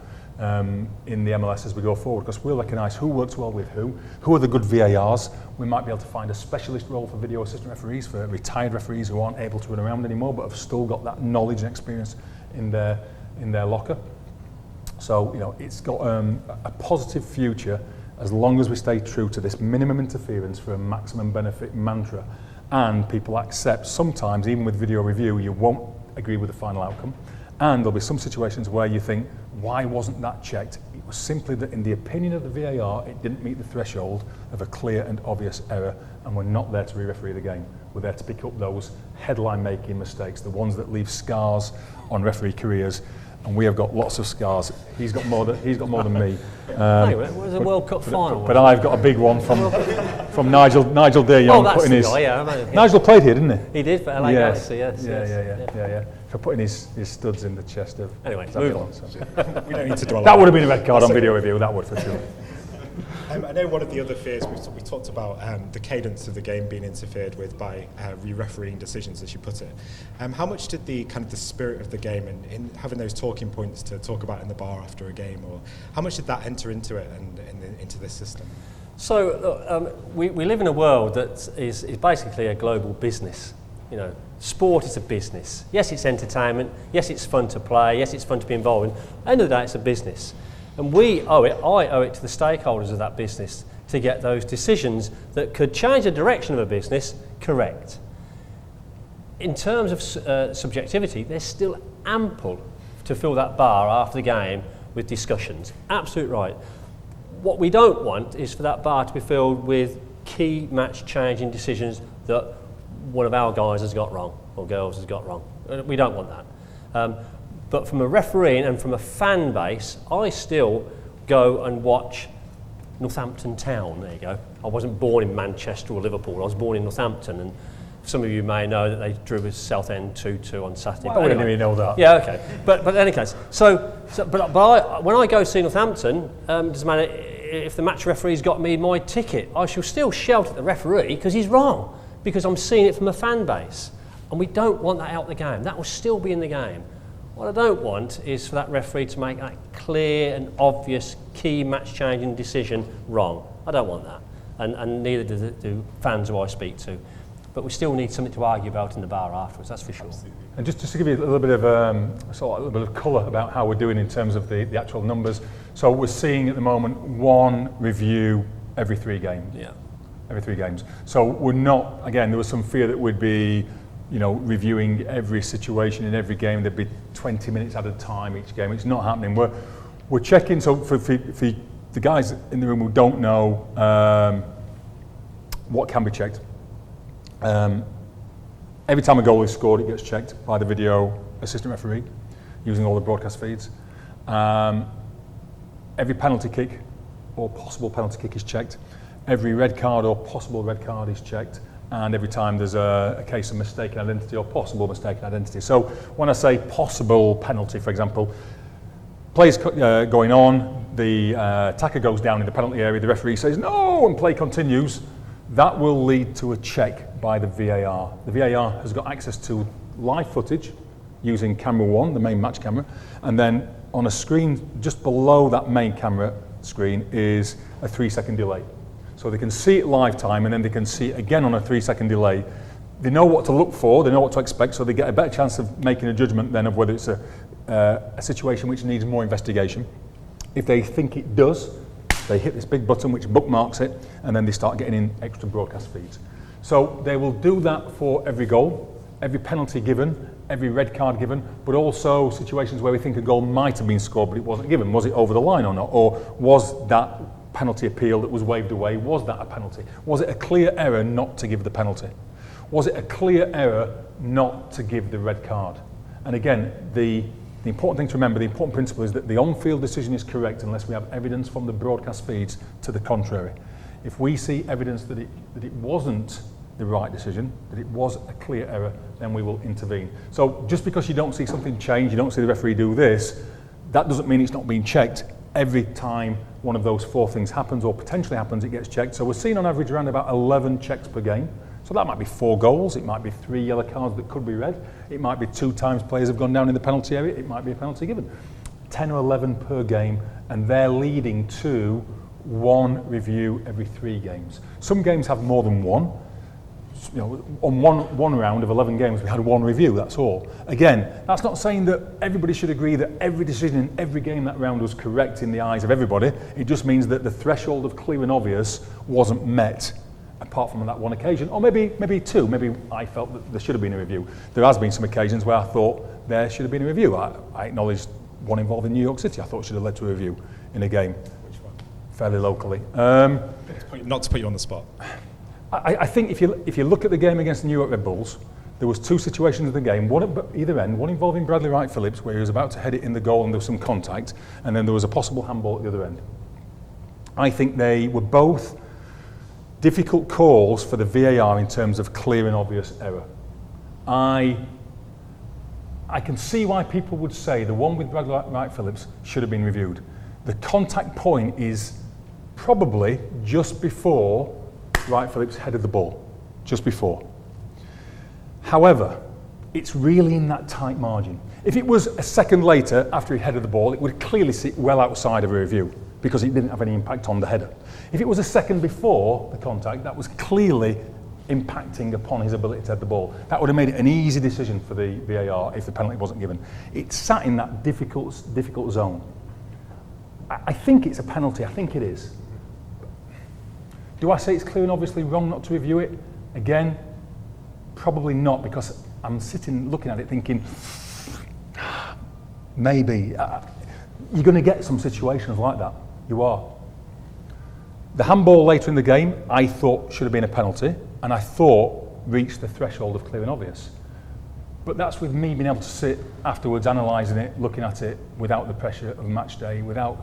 in the MLS as we go forward, because we'll recognise who works well with who are the good VARs. We might be able to find a specialist role for video assistant referees, for retired referees who aren't able to run around anymore but have still got that knowledge and experience in their locker. So it's got a positive future as long as we stay true to this minimum interference for a maximum benefit mantra, and people accept sometimes, even with video review, you won't agree with the final outcome. And there'll be some situations where you think, why wasn't that checked? It was simply that in the opinion of the VAR, it didn't meet the threshold of a clear and obvious error, and we're not there to re-referee the game. We're there to pick up those headline-making mistakes, the ones that leave scars on referee careers, and we have got lots of scars. He's got more than me. Anyway, it was a World Cup final. But I've got a big one from Nigel De Jong. Oh, that's the guy, yeah. Nigel played here, didn't he? He did for LA Galaxy, yes. Yeah. For putting his studs in the chest of... Anyway, move on. We don't need to dwell on that would have been a red card on video review, that would for sure. I know one of the other fears we talked about the cadence of the game being interfered with by re-refereeing decisions, as you put it. How much did the spirit of the game and in having those talking points to talk about in the bar after a game, or how much did that enter into it and into this system? So we live in a world that is basically a global business. You know, sport is a business. Yes, it's entertainment. Yes, it's fun to play. Yes, it's fun to be involved in. At the end of the day, it's a business. And I owe it to the stakeholders of that business to get those decisions that could change the direction of a business correct. In terms of subjectivity, there's still ample to fill that bar after the game with discussions. Absolutely right. What we don't want is for that bar to be filled with key match changing decisions that one of our guys has got wrong or girls has got wrong. We don't want that. But from a refereeing and from a fan base, I still go and watch Northampton Town. There you go. I wasn't born in Manchester or Liverpool. I was born in Northampton, and some of you may know that they drew with Southend 2-2 on Saturday. Well, I didn't really know that. Yeah, okay. But in any case, when I go see Northampton, doesn't matter if the match referee's got me my ticket, I shall still shout at the referee because he's wrong, because I'm seeing it from a fan base. And we don't want that out of the game. That will still be in the game. What I don't want is for that referee to make that clear and obvious key match-changing decision wrong. I don't want that. And neither do fans who I speak to. But we still need something to argue about in the bar afterwards, that's for sure. Absolutely. And just to give you a little bit of colour about how we're doing in terms of the actual numbers. So we're seeing at the moment one review every 3 games. Yeah. Every 3 games. So we're not, again, there was some fear that we'd be, reviewing every situation in every game. There'd be 20 minutes at a time each game. It's not happening. We're checking. So for the guys in the room who don't know what can be checked, every time a goal is scored, it gets checked by the video assistant referee using all the broadcast feeds. Every penalty kick or possible penalty kick is checked. Every red card or possible red card is checked. And every time there's a case of mistaken identity or possible mistaken identity. So when I say possible penalty, for example, play's going on, the attacker goes down in the penalty area, the referee says no, and play continues, that will lead to a check by the VAR. The VAR has got access to live footage using camera 1, the main match camera, and then on a screen just below that main camera screen is a 3-second delay. So they can see it live time, and then they can see it again on a 3-second delay. They know what to look for, they know what to expect, so they get a better chance of making a judgment then of whether it's a situation which needs more investigation. If they think it does, they hit this big button which bookmarks it, and then they start getting in extra broadcast feeds. So they will do that for every goal, every penalty given, every red card given, but also situations where we think a goal might have been scored but it wasn't given. Was it over the line or not? Or was that penalty appeal that was waved away, was that a penalty? Was it a clear error not to give the penalty? Was it a clear error not to give the red card? And again, the important thing to remember, the important principle is that the on-field decision is correct unless we have evidence from the broadcast feeds to the contrary. If we see evidence that it wasn't the right decision, that it was a clear error, then we will intervene. So just because you don't see something change, you don't see the referee do this, that doesn't mean it's not being checked. Every time one of those 4 things happens or potentially happens, it gets checked. So we're seeing on average around about 11 checks per game. So that might be 4 goals, it might be 3 yellow cards that could be red, it might be 2 times players have gone down in the penalty area, it might be a penalty given. 10 or 11 per game, and they're leading to 1 review every 3 games. Some games have more than 1. On one round of 11 games, we had 1 review, that's all. Again, that's not saying that everybody should agree that every decision in every game that round was correct in the eyes of everybody. It just means that the threshold of clear and obvious wasn't met, apart from on that 1 occasion. Or maybe 2, maybe I felt that there should have been a review. There has been some occasions where I thought there should have been a review. I acknowledged one involving New York City I thought should have led to a review in a game. Which one? Fairly locally. Not to put you on the spot. I think if you look at the game against the New York Red Bulls, there was 2 situations in the game, one at either end, one involving Bradley Wright Phillips, where he was about to head it in the goal and there was some contact, and then there was a possible handball at the other end. I think they were both difficult calls for the VAR in terms of clear and obvious error. I can see why people would say the one with Bradley Wright Phillips should have been reviewed. The contact point is probably just before Wright Phillips headed the ball, just before. However, it's really in that tight margin. If it was a second later after he headed the ball, it would clearly sit well outside of a review because it didn't have any impact on the header. If it was a second before the contact, that was clearly impacting upon his ability to head the ball. That would have made it an easy decision for the VAR if the penalty wasn't given. It sat in that difficult zone. I think it's a penalty, I think it is. Do I say it's clear and obviously wrong not to review it? Again, probably not, because I'm sitting looking at it thinking, maybe. You're going to get some situations like that. You are. The handball later in the game, I thought should have been a penalty, and I thought reached the threshold of clear and obvious. But that's with me being able to sit afterwards, analysing it, looking at it without the pressure of a match day, without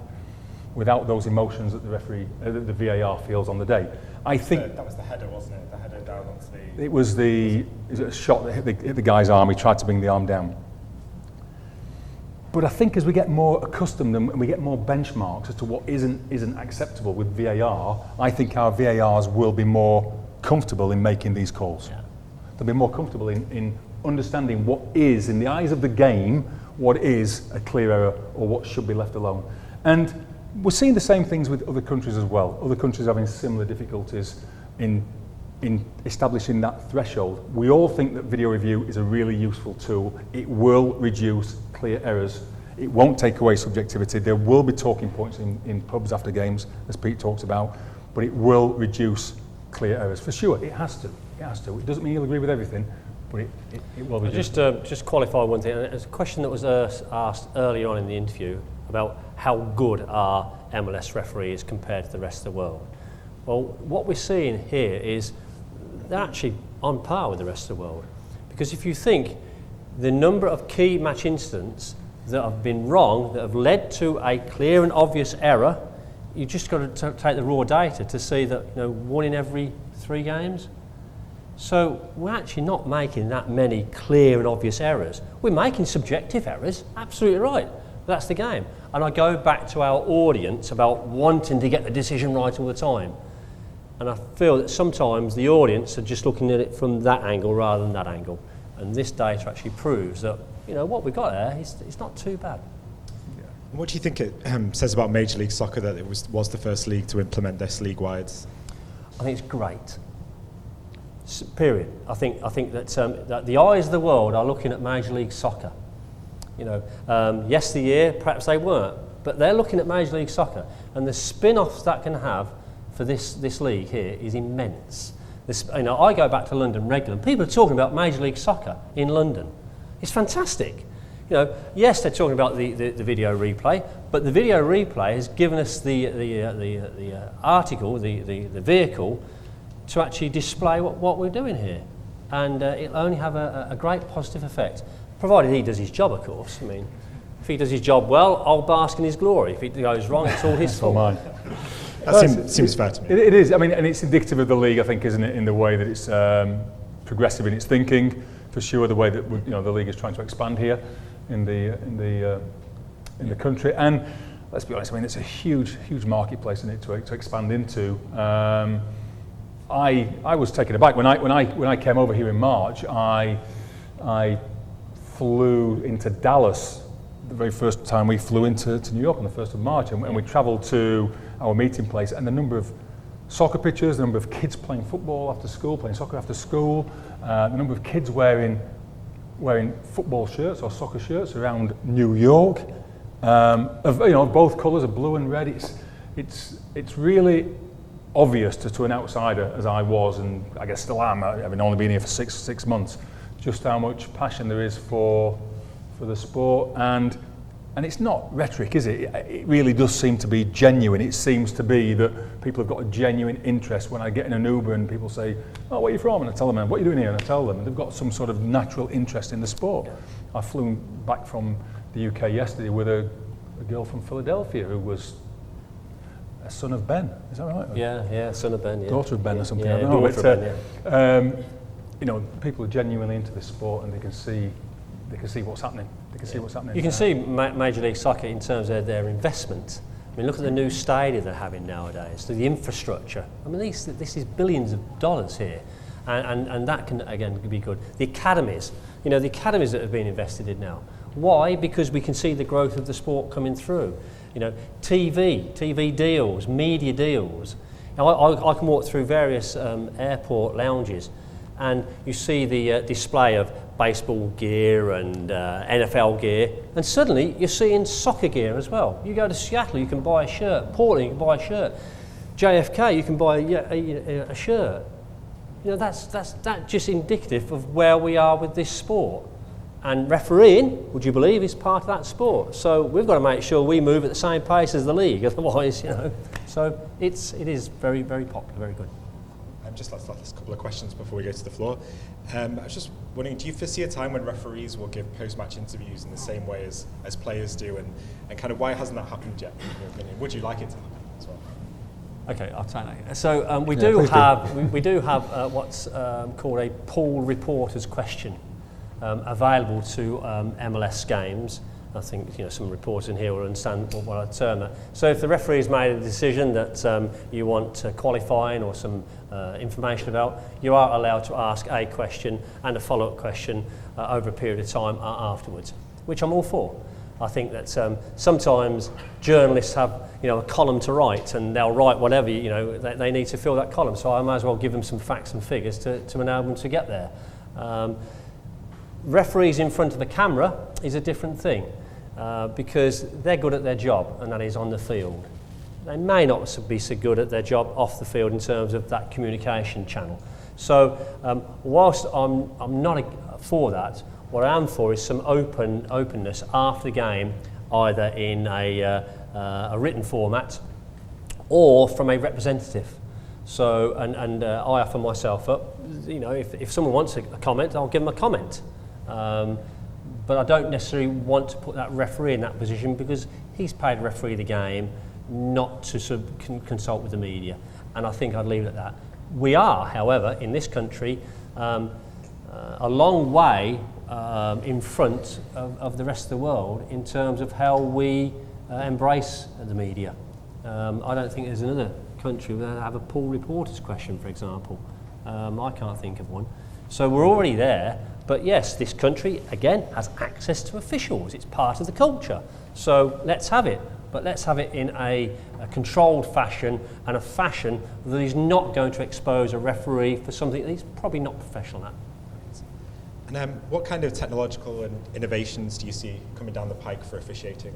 those emotions that the referee, the VAR feels on the day. I think that was the header, wasn't it? The header down onto the. It was a shot that hit the guy's arm. He tried to bring the arm down. But I think as we get more accustomed and we get more benchmarks as to what isn't acceptable with VAR, I think our VARs will be more comfortable in making these calls. Yeah. They'll be more comfortable in understanding what is, in the eyes of the game, what is a clear error or what should be left alone. And we're seeing the same things with other countries as well. Other countries having similar difficulties in establishing that threshold. We all think that video review is a really useful tool. It will reduce clear errors. It won't take away subjectivity. There will be talking points in pubs after games, as Pete talks about, but it will reduce clear errors. For sure, it has to. It has to. It doesn't mean you'll agree with everything, but it will reduce. Just qualify one thing. There's a question that was asked earlier on in the interview about how good are MLS referees compared to the rest of the world. Well, what we're seeing here is they're actually on par with the rest of the world. Because if you think the number of key match incidents that have been wrong, that have led to a clear and obvious error, you just got to take the raw data to see that 1 in every 3 games. So we're actually not making that many clear and obvious errors. We're making subjective errors, absolutely right. That's the game. And I go back to our audience about wanting to get the decision right all the time. And I feel that sometimes the audience are just looking at it from that angle rather than that angle. And this data actually proves that, what we've got there is not too bad. Yeah. What do you think it says about Major League Soccer that it was the first league to implement this league-wide? I think it's great. Period. I think that the eyes of the world are looking at Major League Soccer. Yesteryear, perhaps they weren't, but they're looking at Major League Soccer, and the spin-offs that can have for this league here is immense. I go back to London regularly, and people are talking about Major League Soccer in London. It's fantastic. Yes, they're talking about the video replay, but the video replay has given us the article, the vehicle, to actually display what we're doing here, and it'll only have a great positive effect. Provided he does his job, of course. I mean, if he does his job well, I'll bask in his glory. If it goes wrong, it's all his fault. Mine. That seems fair to me. It is. I mean, and it's indicative of the league, I think, isn't it, in the way that it's progressive in its thinking. For sure, the way that the league is trying to expand here in the country. And let's be honest. I mean, it's a huge marketplace in it to expand into. I was taken aback when I came over here in March. I flew into Dallas the very first time we flew into New York on the 1st of March, and we travelled to our meeting place, and the number of soccer pitches, the number of kids playing football after school, playing soccer after school, the number of kids wearing football shirts or soccer shirts around New York, of both colours, of blue and red. It's really obvious to an outsider, as I was, and I guess still am, having only been here for six months, just how much passion there is for the sport, and it's not rhetoric, is it? It really does seem to be genuine. It seems to be that people have got a genuine interest. When I get in an Uber and people say, "Oh, where are you from?" and I tell them, "What are you doing here?" and I tell them, and they've got some sort of natural interest in the sport. I flew back from the UK yesterday with a girl from Philadelphia who was a son of Ben. Is that right? Yeah, son of Ben. Yeah. Daughter of Ben or something. Yeah, I don't know. daughter of Ben. Yeah. People are genuinely into this sport, and they can see what's happening. You can see Major League Soccer in terms of their investment I mean, look at the new stadium they're having nowadays, the infrastructure. I mean, this is billions of dollars here, and that can, again, be good. The academies, the academies that have been invested in now. Why? Because we can see the growth of the sport coming through. TV deals, media deals. Now, I can walk through various airport lounges, and you see the display of baseball gear and NFL gear, and suddenly you're seeing soccer gear as well. You go to Seattle, you can buy a shirt. Portland, you can buy a shirt. JFK, you can buy a shirt. That's just indicative of where we are with this sport. And refereeing, would you believe, is part of that sport. So we've got to make sure we move at the same pace as the league, otherwise, So it is very, very popular, very good. Just last couple of questions before we go to the floor. I was just wondering, do you foresee a time when referees will give post-match interviews in the same way as players do, and kind of why hasn't that happened yet, in your opinion? Would you like it to happen as well? Okay, I'll take that. So we do have what's called a pool reporters question available to MLS games. I think some reporters in here will understand what I term that. So if the referee's made a decision that you want qualifying or some information about, you are allowed to ask a question and a follow-up question over a period of time afterwards, which I'm all for. I think that sometimes journalists have a column to write, and they'll write whatever they need to fill that column. So I might as well give them some facts and figures to enable them to get there. Referees in front of the camera is a different thing. Because they're good at their job, and that is on the field. They may not be so good at their job off the field in terms of that communication channel. So whilst I'm not for that, what I am for is some openness after the game, either in a written format or from a representative. So and I offer myself up. If someone wants a comment, I'll give them a comment. But I don't necessarily want to put that referee in that position, because he's paid to referee the game, not to consult with the media. And I think I'd leave it at that. We are, however, in this country, a long way in front of the rest of the world in terms of how we embrace the media. I don't think there's another country that have a pool reporters question, for example. I can't think of one. So we're already there. But yes, this country, again, has access to officials. It's part of the culture. So let's have it. But let's have it in a controlled fashion, and a fashion that is not going to expose a referee for something that he's probably not professional at. And what kind of technological and innovations do you see coming down the pike for officiating?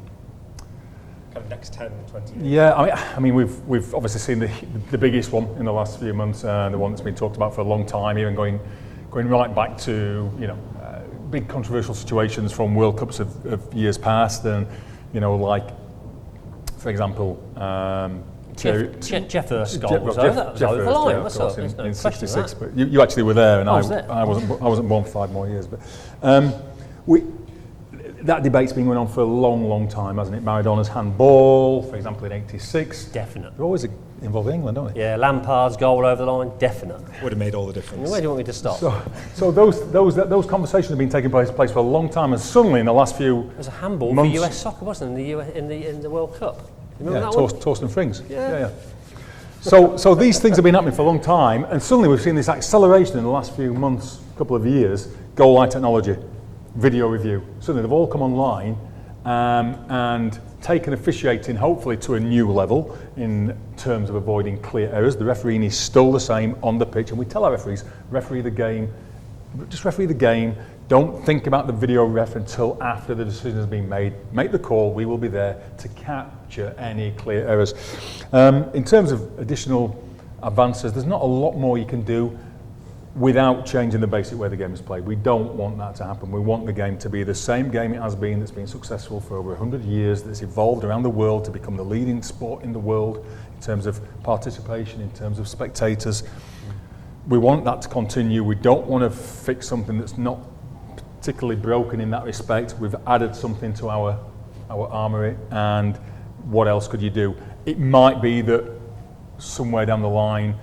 Kind of next 10, 20 years? Yeah, I mean we've obviously seen the biggest one in the last few months, the one that's been talked about for a long time, even going right back to big controversial situations from World Cups of years past, and like, for example, Jeff Hurst's goal was over the line. Of course, in '66. But you actually were there, and I wasn't born for 5 more years. But that debate's been going on for a long, long time, hasn't it? Maradona's handball, for example, in '86. Definite. They're always involved England, don't they? Yeah, Lampard's goal over the line, definite. Would have made all the difference. Where do you want me to stop? So those conversations have been taking place for a long time, and suddenly in the last few months... There was a handball for US soccer, wasn't there, in the World Cup? You remember that one? Torsten Frings. Yeah. So these things have been happening for a long time, and suddenly we've seen this acceleration in the last few months, couple of years. Goal line technology, video review. Suddenly they've all come online and taken officiating hopefully to a new level in terms of avoiding clear errors. The refereeing is still the same on the pitch, and we tell our referees, referee the game. Don't think about the video ref until after the decision has been made. Make the call. We will be there to capture any clear errors. In terms of additional advances, there's not a lot more you can do without changing the basic way the game is played. We don't want that to happen. We want the game to be the same game it has been, that's been successful for over 100 years, that's evolved around the world to become the leading sport in the world in terms of participation, in terms of spectators. We want that to continue. We don't want to fix something that's not particularly broken in that respect. We've added something to our armoury, and what else could you do? It might be that somewhere down the line,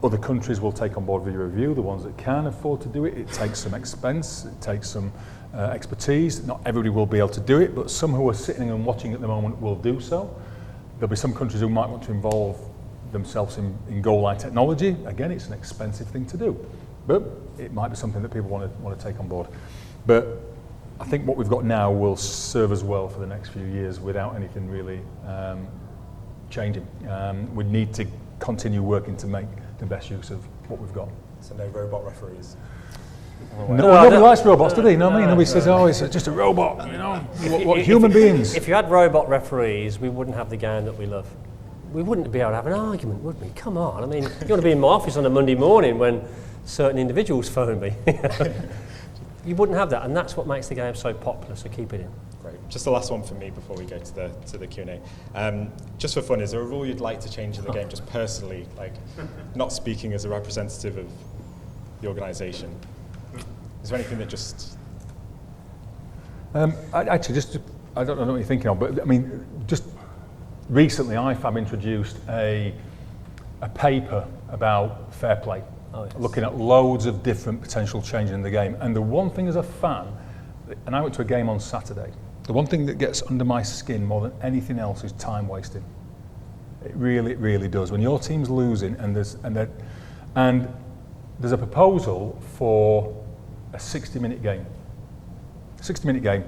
other countries will take on board video review, the ones that can afford to do it. It takes some expense, it takes some expertise. Not everybody will be able to do it, but some who are sitting and watching at the moment will do so. there'll be some countries who might want to involve themselves in goal line technology. Again, it's an expensive thing to do, but it might be something that people want to take on board. But I think what we've got now will serve us well for the next few years without anything really changing. We need to continue working to make the best use of what we've got. So no robot referees. Nobody likes robots, do they? You know what I mean? Nobody says, oh, it's just a robot, you know? What human beings? If you had robot referees, we wouldn't have the game that we love. We wouldn't be able to have an argument, would we? Come on. I mean, you want to be in my office on a Monday morning when certain individuals phone me. You wouldn't have that, and that's what makes the game so popular, so keep it in. Great. Just the last one for me before we go to the Q&A. Just for fun, is there a rule you'd like to change in the game, just personally, like not speaking as a representative of the organisation? Is there anything that just... I don't know what you're thinking of, but I mean, just recently IFAB introduced a paper about fair play, looking at loads of different potential changes in the game. And the one thing as a fan, and I went to a game on Saturday, the one thing that gets under my skin more than anything else is time wasting. It really does. When your team's losing and there's a proposal for a 60-minute game. 60-minute game.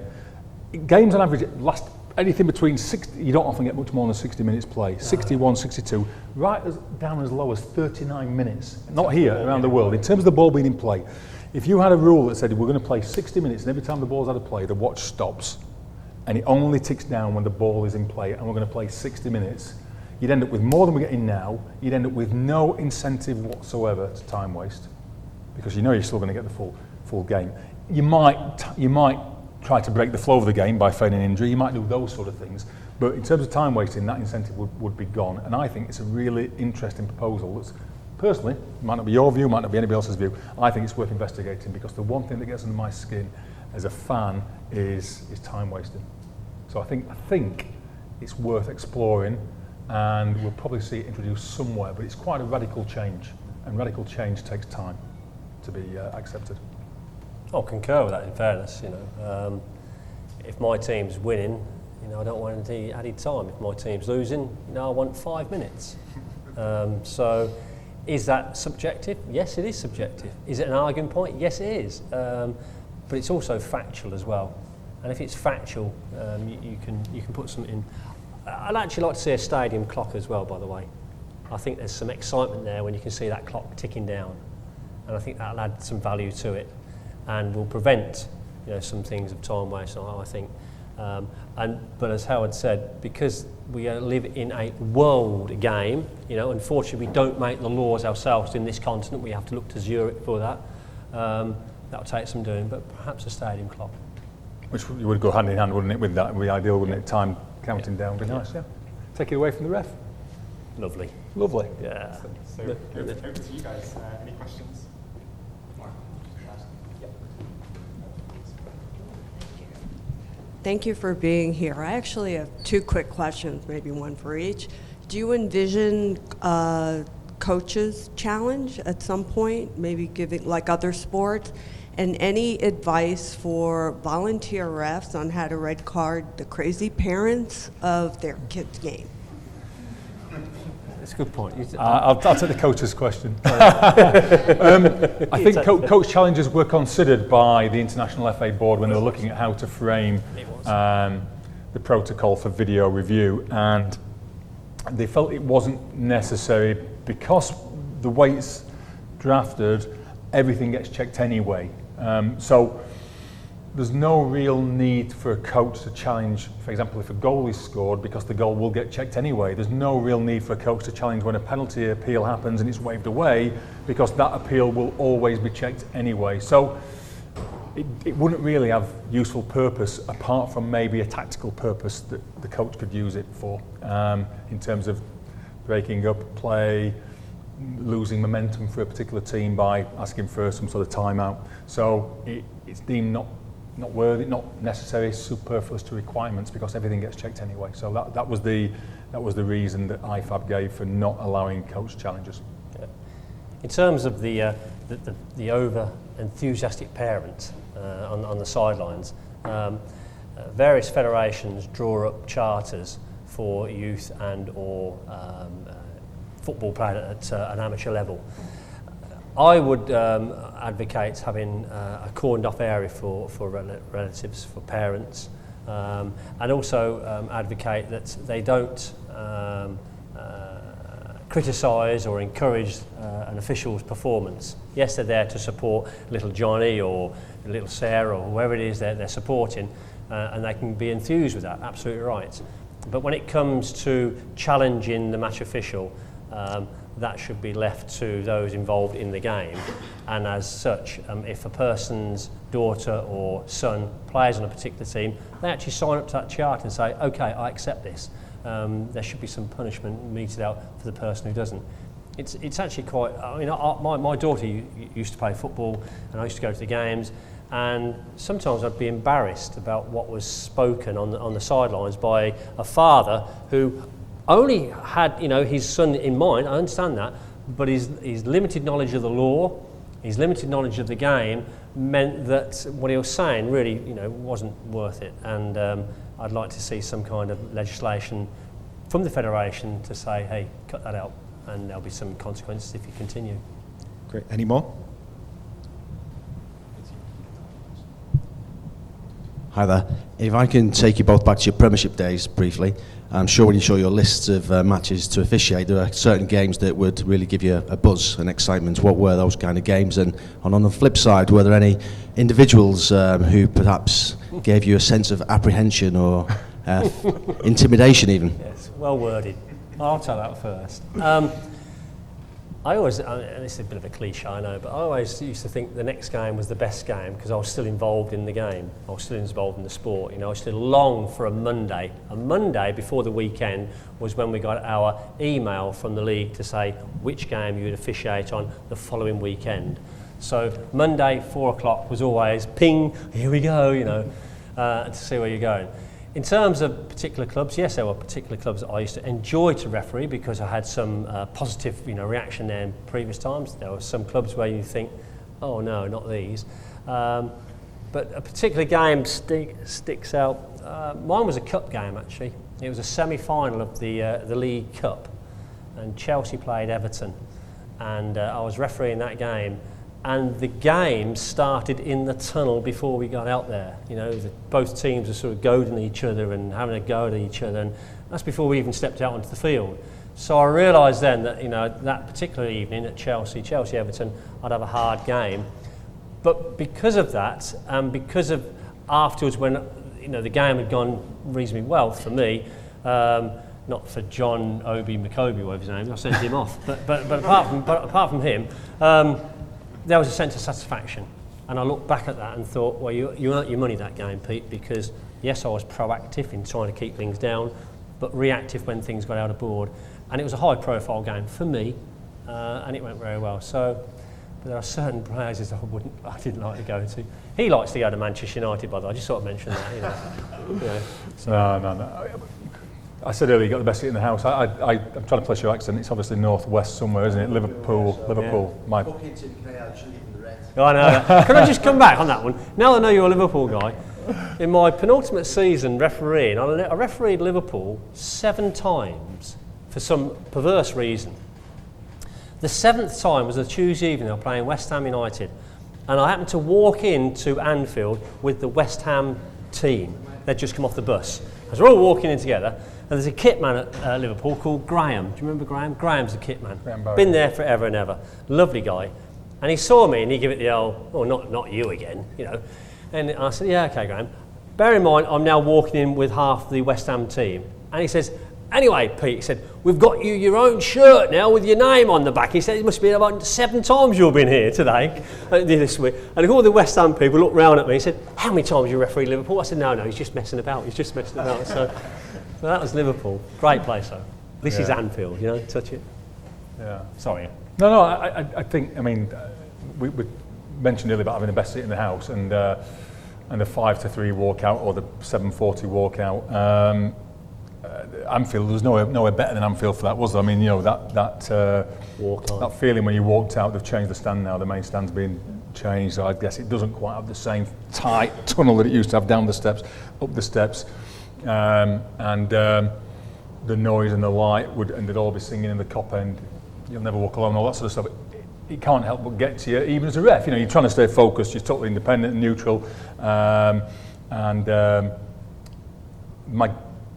Games on average last anything between 60, you don't often get much more than 60 minutes play. 61, 62, right down as low as 39 minutes. Not here, around the world. In terms of the ball being in play, if you had a rule that said we're going to play 60 minutes and every time the ball's out of play, the watch stops, and it only ticks down when the ball is in play, and we're going to play 60 minutes, you'd end up with more than we're getting now. You'd end up with no incentive whatsoever to time waste, because you know you're still going to get the full game. You might try to break the flow of the game by feigning injury. You might do those sort of things, but in terms of time wasting, that incentive would be gone. And I think it's a really interesting proposal. That's personally, it might not be your view, might not be anybody else's view. I think it's worth investigating, because the one thing that gets under my skin as a fan is time wasting. So I think it's worth exploring, and we'll probably see it introduced somewhere. But it's quite a radical change, and radical change takes time to be accepted. I'll concur with that, in fairness. If my team's winning, I don't want any added time. If my team's losing, I want 5 minutes. So is that subjective? Yes, it is subjective. Is it an argument point? Yes, it is. But it's also factual as well. And if it's factual, you can put something in. I'd actually like to see a stadium clock as well, by the way. I think there's some excitement there when you can see that clock ticking down. And I think that'll add some value to it, and will prevent some things of time waste, I think. But as Howard said, because we live in a world game, unfortunately we don't make the laws ourselves in this continent. We have to look to Zurich for that. That'll take some doing, but perhaps a stadium clock. Which would go hand in hand, wouldn't it, with that? It would be ideal, wouldn't it? Time counting down would be nice, yeah. Take it away from the ref. Lovely. Yeah. So over to you guys. Any questions? Thank you for being here. I actually have 2 quick questions, maybe one for each. Do you envision coaches challenge at some point, maybe giving like other sports? And any advice for volunteer refs on how to red card the crazy parents of their kids' game? That's a good point. I'll take the coach's question. I think coach challenges were considered by the International FA Board when they were looking at how to frame the protocol for video review, and they felt it wasn't necessary because the way it's drafted, everything gets checked anyway. So there's no real need for a coach to challenge, for example, if a goal is scored, because the goal will get checked anyway. There's no real need for a coach to challenge when a penalty appeal happens and it's waved away, because that appeal will always be checked anyway. So it wouldn't really have useful purpose apart from maybe a tactical purpose that the coach could use it for, in terms of breaking up play, losing momentum for a particular team by asking for some sort of timeout. So it's deemed not worthy, not necessary, superfluous to requirements, because everything gets checked anyway. So that was the reason that IFAB gave for not allowing coach challenges. Yeah. In terms of the over enthusiastic parent on the sidelines, various federations draw up charters for youth and or football played at an amateur level. I would advocate having a cordoned off area for relatives, for parents, and also advocate that they don't criticise or encourage an official's performance. Yes, they're there to support little Johnny or little Sarah or whoever it is they're supporting, and they can be enthused with that, absolutely right. But when it comes to challenging the match official, that should be left to those involved in the game. And as such, if a person's daughter or son plays on a particular team, they actually sign up to that chart and say, okay, I accept this. There should be some punishment meted out for the person who doesn't. It's actually quite, I mean, my daughter used to play football, and I used to go to the games, and sometimes I'd be embarrassed about what was spoken on the sidelines by a father who only had, you know, his son in mind. I understand that, but his limited knowledge of the law, his limited knowledge of the game, meant that what he was saying really, you know, wasn't worth it. And I'd like to see some kind of legislation from the federation to say, hey, cut that out, and there'll be some consequences if you continue. Great. Any more? Hi there. If I can take you both back to your Premiership days briefly, I'm sure when you show your lists of matches to officiate, there are certain games that would really give you a buzz and excitement. What were those kind of games? And on the flip side, were there any individuals who perhaps gave you a sense of apprehension or intimidation even? Yes, well worded. I'll tell that first. I always, and this is a bit of a cliche, I know, but I always used to think the next game was the best game because I was still involved in the game. I was still involved in the sport. You know, I still longed for a Monday. A Monday before the weekend was when we got our email from the league to say which game you would officiate on the following weekend. So Monday, 4 o'clock was always ping, here we go, you know, to see where you're going. In terms of particular clubs, yes, there were particular clubs that I used to enjoy to referee because I had some positive, you know, reaction there in previous times. There were some clubs where you think, oh no, not these. But a particular game sticks out. Mine was a cup game actually. It was a semi-final of the League Cup, and Chelsea played Everton, and I was refereeing that game. And the game started in the tunnel before we got out there. You know, both teams were sort of goading each other and having a go at each other, and that's before we even stepped out onto the field. So I realised then that, you know, that particular evening at Chelsea-Everton, I'd have a hard game. But because of that, and because of afterwards when, you know, the game had gone reasonably well for me, not for John Obi McCoby, whatever his name is, I sent him off. But apart from him, there was a sense of satisfaction, and I looked back at that and thought, well, you earned your money that game, Pete, because yes, I was proactive in trying to keep things down, but reactive when things got out of board, and it was a high-profile game for me, and it went very well. So, but there are certain places I didn't like to go to. He likes to go to Manchester United, by the way. I just sort of mentioned that, you know. Yeah, so. No. I said earlier you got the best seat in the house. I'm trying to place your accent. It's obviously northwest somewhere, isn't it? Liverpool. Yeah. I know. Can I just come back on that one? Now I know you're a Liverpool guy. In my penultimate season refereeing, I refereed Liverpool 7 times for some perverse reason. The 7th time was a Tuesday evening. I was playing West Ham United, and I happened to walk into Anfield with the West Ham team. They'd just come off the bus. As we're all walking in together, and there's a kit man at Liverpool called Graham. Do you remember Graham? Graham's a kit man. Been there forever and ever. Lovely guy. And he saw me and he gave it the old, oh, not you again, you know. And I said, yeah, okay, Graham. Bear in mind, I'm now walking in with half the West Ham team. And he says, anyway, Pete, he said, we've got you your own shirt now with your name on the back. He said, it must be about 7 times you've been here today, this week. And all the West Ham people looked round at me and said, how many times you refereed Liverpool? I said, no, he's just messing about. So that was Liverpool. Great place, though. This is Anfield, you know, touch it. Yeah. Sorry. No, I think, I mean, we mentioned earlier about having the best seat in the house and the 5-3 walkout or the 7:40 walkout. Anfield, there was nowhere better than Anfield for that, was there? I mean, you know, that feeling when you walked out. They've changed the stand now, the main stand's been changed, so I guess it doesn't quite have the same tight tunnel that it used to have down the steps, up the steps. the noise and the light and they'd all be singing in the cop end, "You'll never walk alone," all that sort of stuff. It can't help but get to you, even as a ref. You're trying to stay focused, you're totally independent and neutral.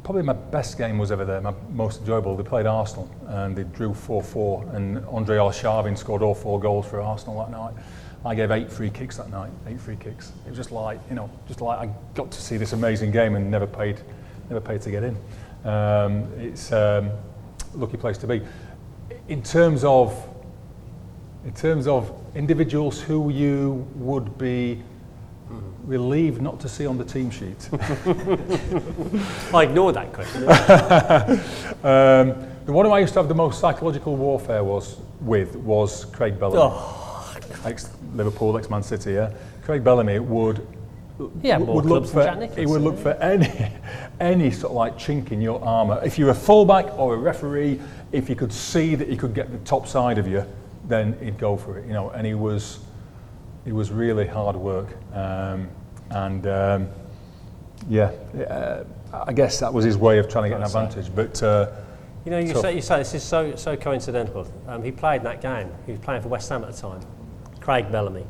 Probably my best game was ever there, my most enjoyable. They played Arsenal and they drew 4-4, and Andre Arshavin scored all 4 goals for Arsenal that night. I gave 8 free kicks that night, 8 free kicks. It was just like I got to see this amazing game and never paid to get in. It's a lucky place to be. In terms of individuals who you would be relieved not to see on the team sheet. I ignored that question. The one who I used to have the most psychological warfare was Craig Bellamy. Ex-Liverpool, ex-Man City, yeah. Craig Bellamy would look for any sort of like chink in your armour. If you're a fullback or a referee, if you could see that he could get the top side of you, then he'd go for it, and he was really hard work, I guess that was his way of trying to get an advantage. But you say this is so coincidental. He played in that game. He was playing for West Ham at the time, Craig Bellamy,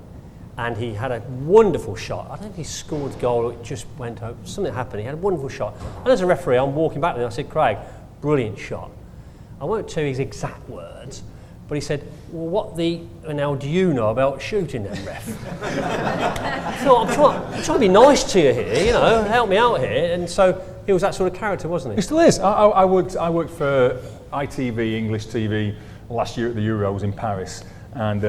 and he had a wonderful shot. I don't know if he scored a goal or it just went over. Something happened. He had a wonderful shot. And as a referee, I'm walking back with him. I said, "Craig, brilliant shot." I won't tell you his exact words, but he said, "Well, now do you know about shooting them, ref?" I thought, I'm trying to be nice to you here, help me out here. And so he was that sort of character, wasn't he? He still is. I worked for ITV, English TV, last year at the Euros in Paris, and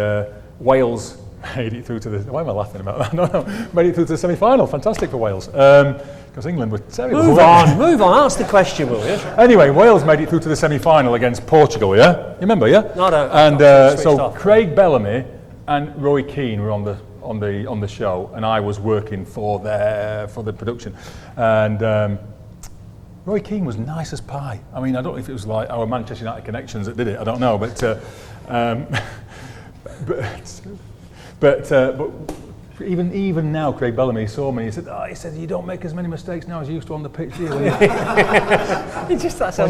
Wales made it through to the... Why am I laughing about that? No, made it through to the semi-final. Fantastic for Wales. Because England were terrible. Move on. Ask the question, will you? Anyway, Wales made it through to the semi-final against Portugal, yeah? You remember, yeah? No, I don't. And so Craig Bellamy and Roy Keane were on the show, and I was working for the production. And Roy Keane was nice as pie. I mean, I don't know if it was like our Manchester United connections that did it. I don't know, but even now, Craig Bellamy saw me. He said, "You don't make as many mistakes now as you used to on the pitch, do you?" When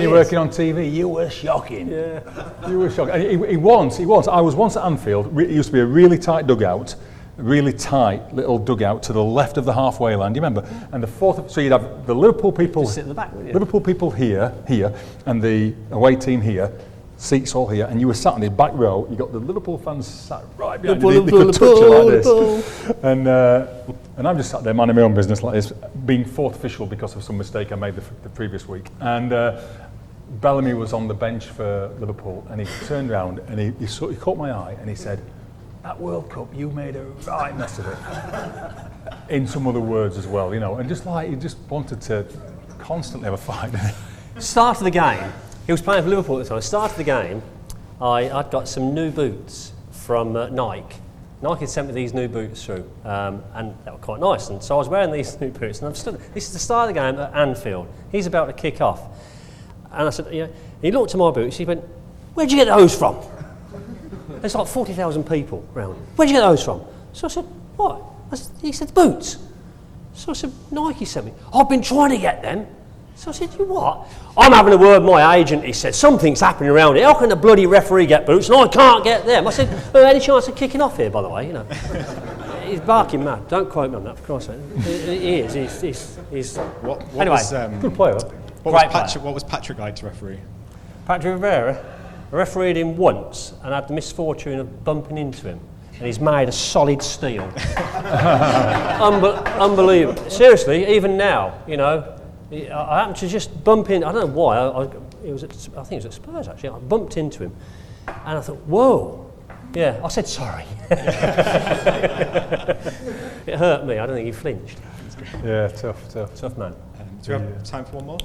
you're working on TV, you were shocking. Yeah, you were shocking. And he once. I was once at Anfield. It used to be a really tight dugout, a really tight little dugout to the left of the halfway line. Do you remember? And so you'd have the Liverpool people. Just sit at the back, wouldn't you? Liverpool people here, and the away team here. Seats all here, and you were sat in the back row. You got the Liverpool fans sat right behind you. They could touch you like this, and I'm just sat there minding my own business like this, being fourth official because of some mistake I made the previous week. And Bellamy was on the bench for Liverpool, and he turned around and he caught my eye, and he said, "That World Cup, you made a right mess of it." In some other words as well, and just like he just wanted to constantly have a fight. Start of the game. He was playing for Liverpool at the time. At the start of the game, I'd got some new boots from Nike. Nike had sent me these new boots through, and they were quite nice. And so I was wearing these new boots, and this is the start of the game at Anfield. He's about to kick off. And I said, he looked at my boots, he went, "Where'd you get those from?" There's like 40,000 people around. "Where'd you get those from?" So I said, "What?" He said, "Boots." So I said, "Nike sent me." "I've been trying to get them." So I said, "You what?" "I'm having a word with my agent," he said. "Something's happening around here. How can the bloody referee get boots and I can't get them?" I said, "Any chance of kicking off here, by the way?" He's barking mad. Don't quote me on that, for Christ's sake. He is. He's anyway, good player. What was Patrick like to referee? Patrick Vieira, I refereed him once and had the misfortune of bumping into him. And he's made of solid steel. Unbelievable. Seriously, even now, I happened to just bump in. I don't know why. I think it was at Spurs actually. I bumped into him, and I thought, "Whoa!" Yeah, I said sorry. It hurt me. I don't think he flinched. Yeah, tough man. Do we have time for one more?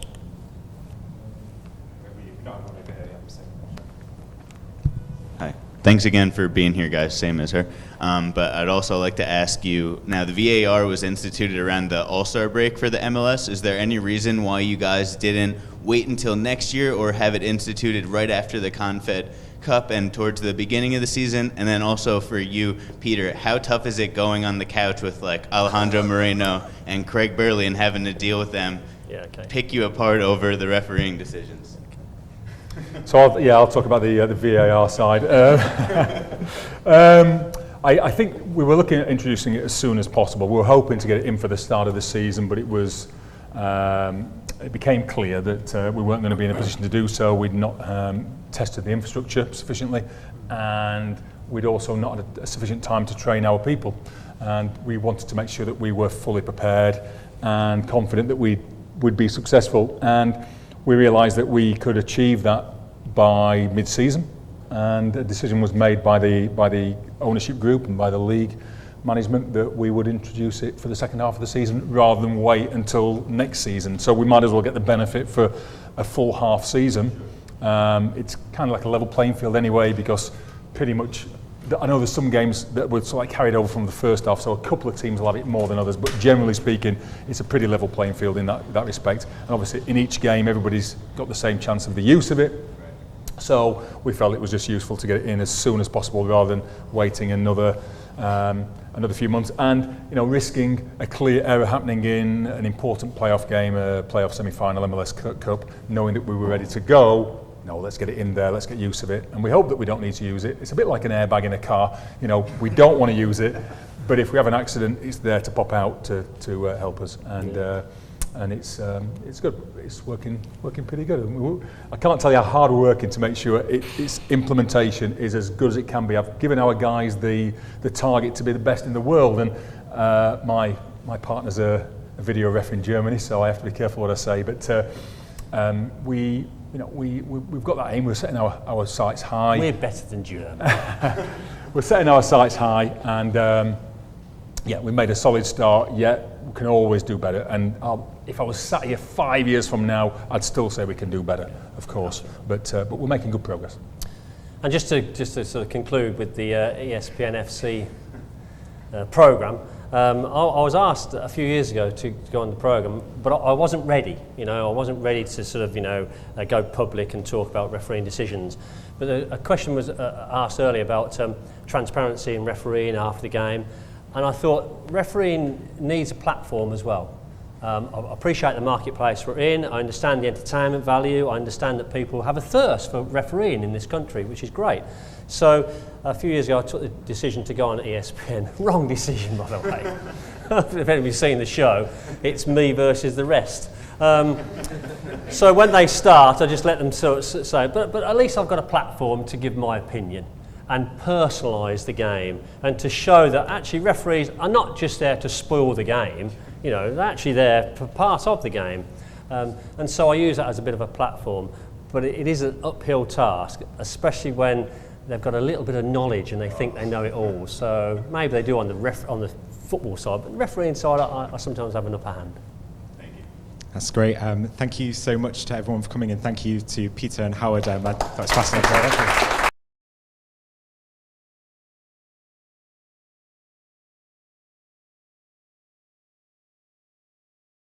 Hi. Thanks again for being here, guys. Same as her. But I'd also like to ask you, now the VAR was instituted around the All-Star break for the MLS. Is there any reason why you guys didn't wait until next year or have it instituted right after the Confed Cup and towards the beginning of the season? And then also for you, Peter, how tough is it going on the couch with like Alejandro Moreno and Craig Burley and having to deal with them Yeah, okay. pick you apart over the refereeing decisions. So I'll talk about the VAR side. I think we were looking at introducing it as soon as possible. We were hoping to get it in for the start of the season, but it became clear that we weren't going to be in a position to do so. We'd not tested the infrastructure sufficiently, and we'd also not had a sufficient time to train our people. And we wanted to make sure that we were fully prepared and confident that we would be successful. And we realised that we could achieve that by mid-season, and a decision was made by the ownership group and by the league management that we would introduce it for the second half of the season rather than wait until next season. So we might as well get the benefit for a full half season. It's kind of like a level playing field anyway, because pretty much, I know there's some games that were sort of carried over from the first half, so a couple of teams will have it more than others, but generally speaking, it's a pretty level playing field in that respect. And obviously in each game, everybody's got the same chance of the use of it. So we felt it was just useful to get it in as soon as possible rather than waiting another few months and risking a clear error happening in an important playoff game, a playoff semi-final MLS Cup, knowing that we were ready to go. No, let's get it in there, let's get use of it. And we hope that we don't need to use it. It's a bit like an airbag in a car. We don't want to use it, but if we have an accident, it's there to pop out to help us. And it's good. It's working pretty good. I can't tell you how hard we're working to make sure its implementation is as good as it can be. I've given our guys the target to be the best in the world, and my partner's a video ref in Germany, so I have to be careful what I say. But we've got that aim. We're setting our sights high. We're better than Germany. We're setting our sights high, and we made a solid start. Yet we can always do better. And if I was sat here 5 years from now, I'd still say we can do better, of course. But we're making good progress. And just to sort of conclude with the ESPN FC program, I was asked a few years ago to go on the program, but I wasn't ready. I wasn't ready to sort of go public and talk about refereeing decisions. But a question was asked earlier about transparency in refereeing after the game, and I thought refereeing needs a platform as well. I appreciate the marketplace we're in. I understand the entertainment value. I understand that people have a thirst for refereeing in this country, which is great. So a few years ago, I took the decision to go on ESPN. Wrong decision, by the way. If anybody's seen the show, it's me versus the rest. So when they start, I just let them say, but at least I've got a platform to give my opinion and personalise the game, and to show that actually referees are not just there to spoil the game. They're actually there for part of the game. And so I use that as a bit of a platform. But it is an uphill task, especially when they've got a little bit of knowledge and they think they know it all. So maybe they do on the football side, but the refereeing side, I sometimes have an upper hand. Thank you. That's great. Thank you so much to everyone for coming, and thank you to Peter and Howard. That was fascinating.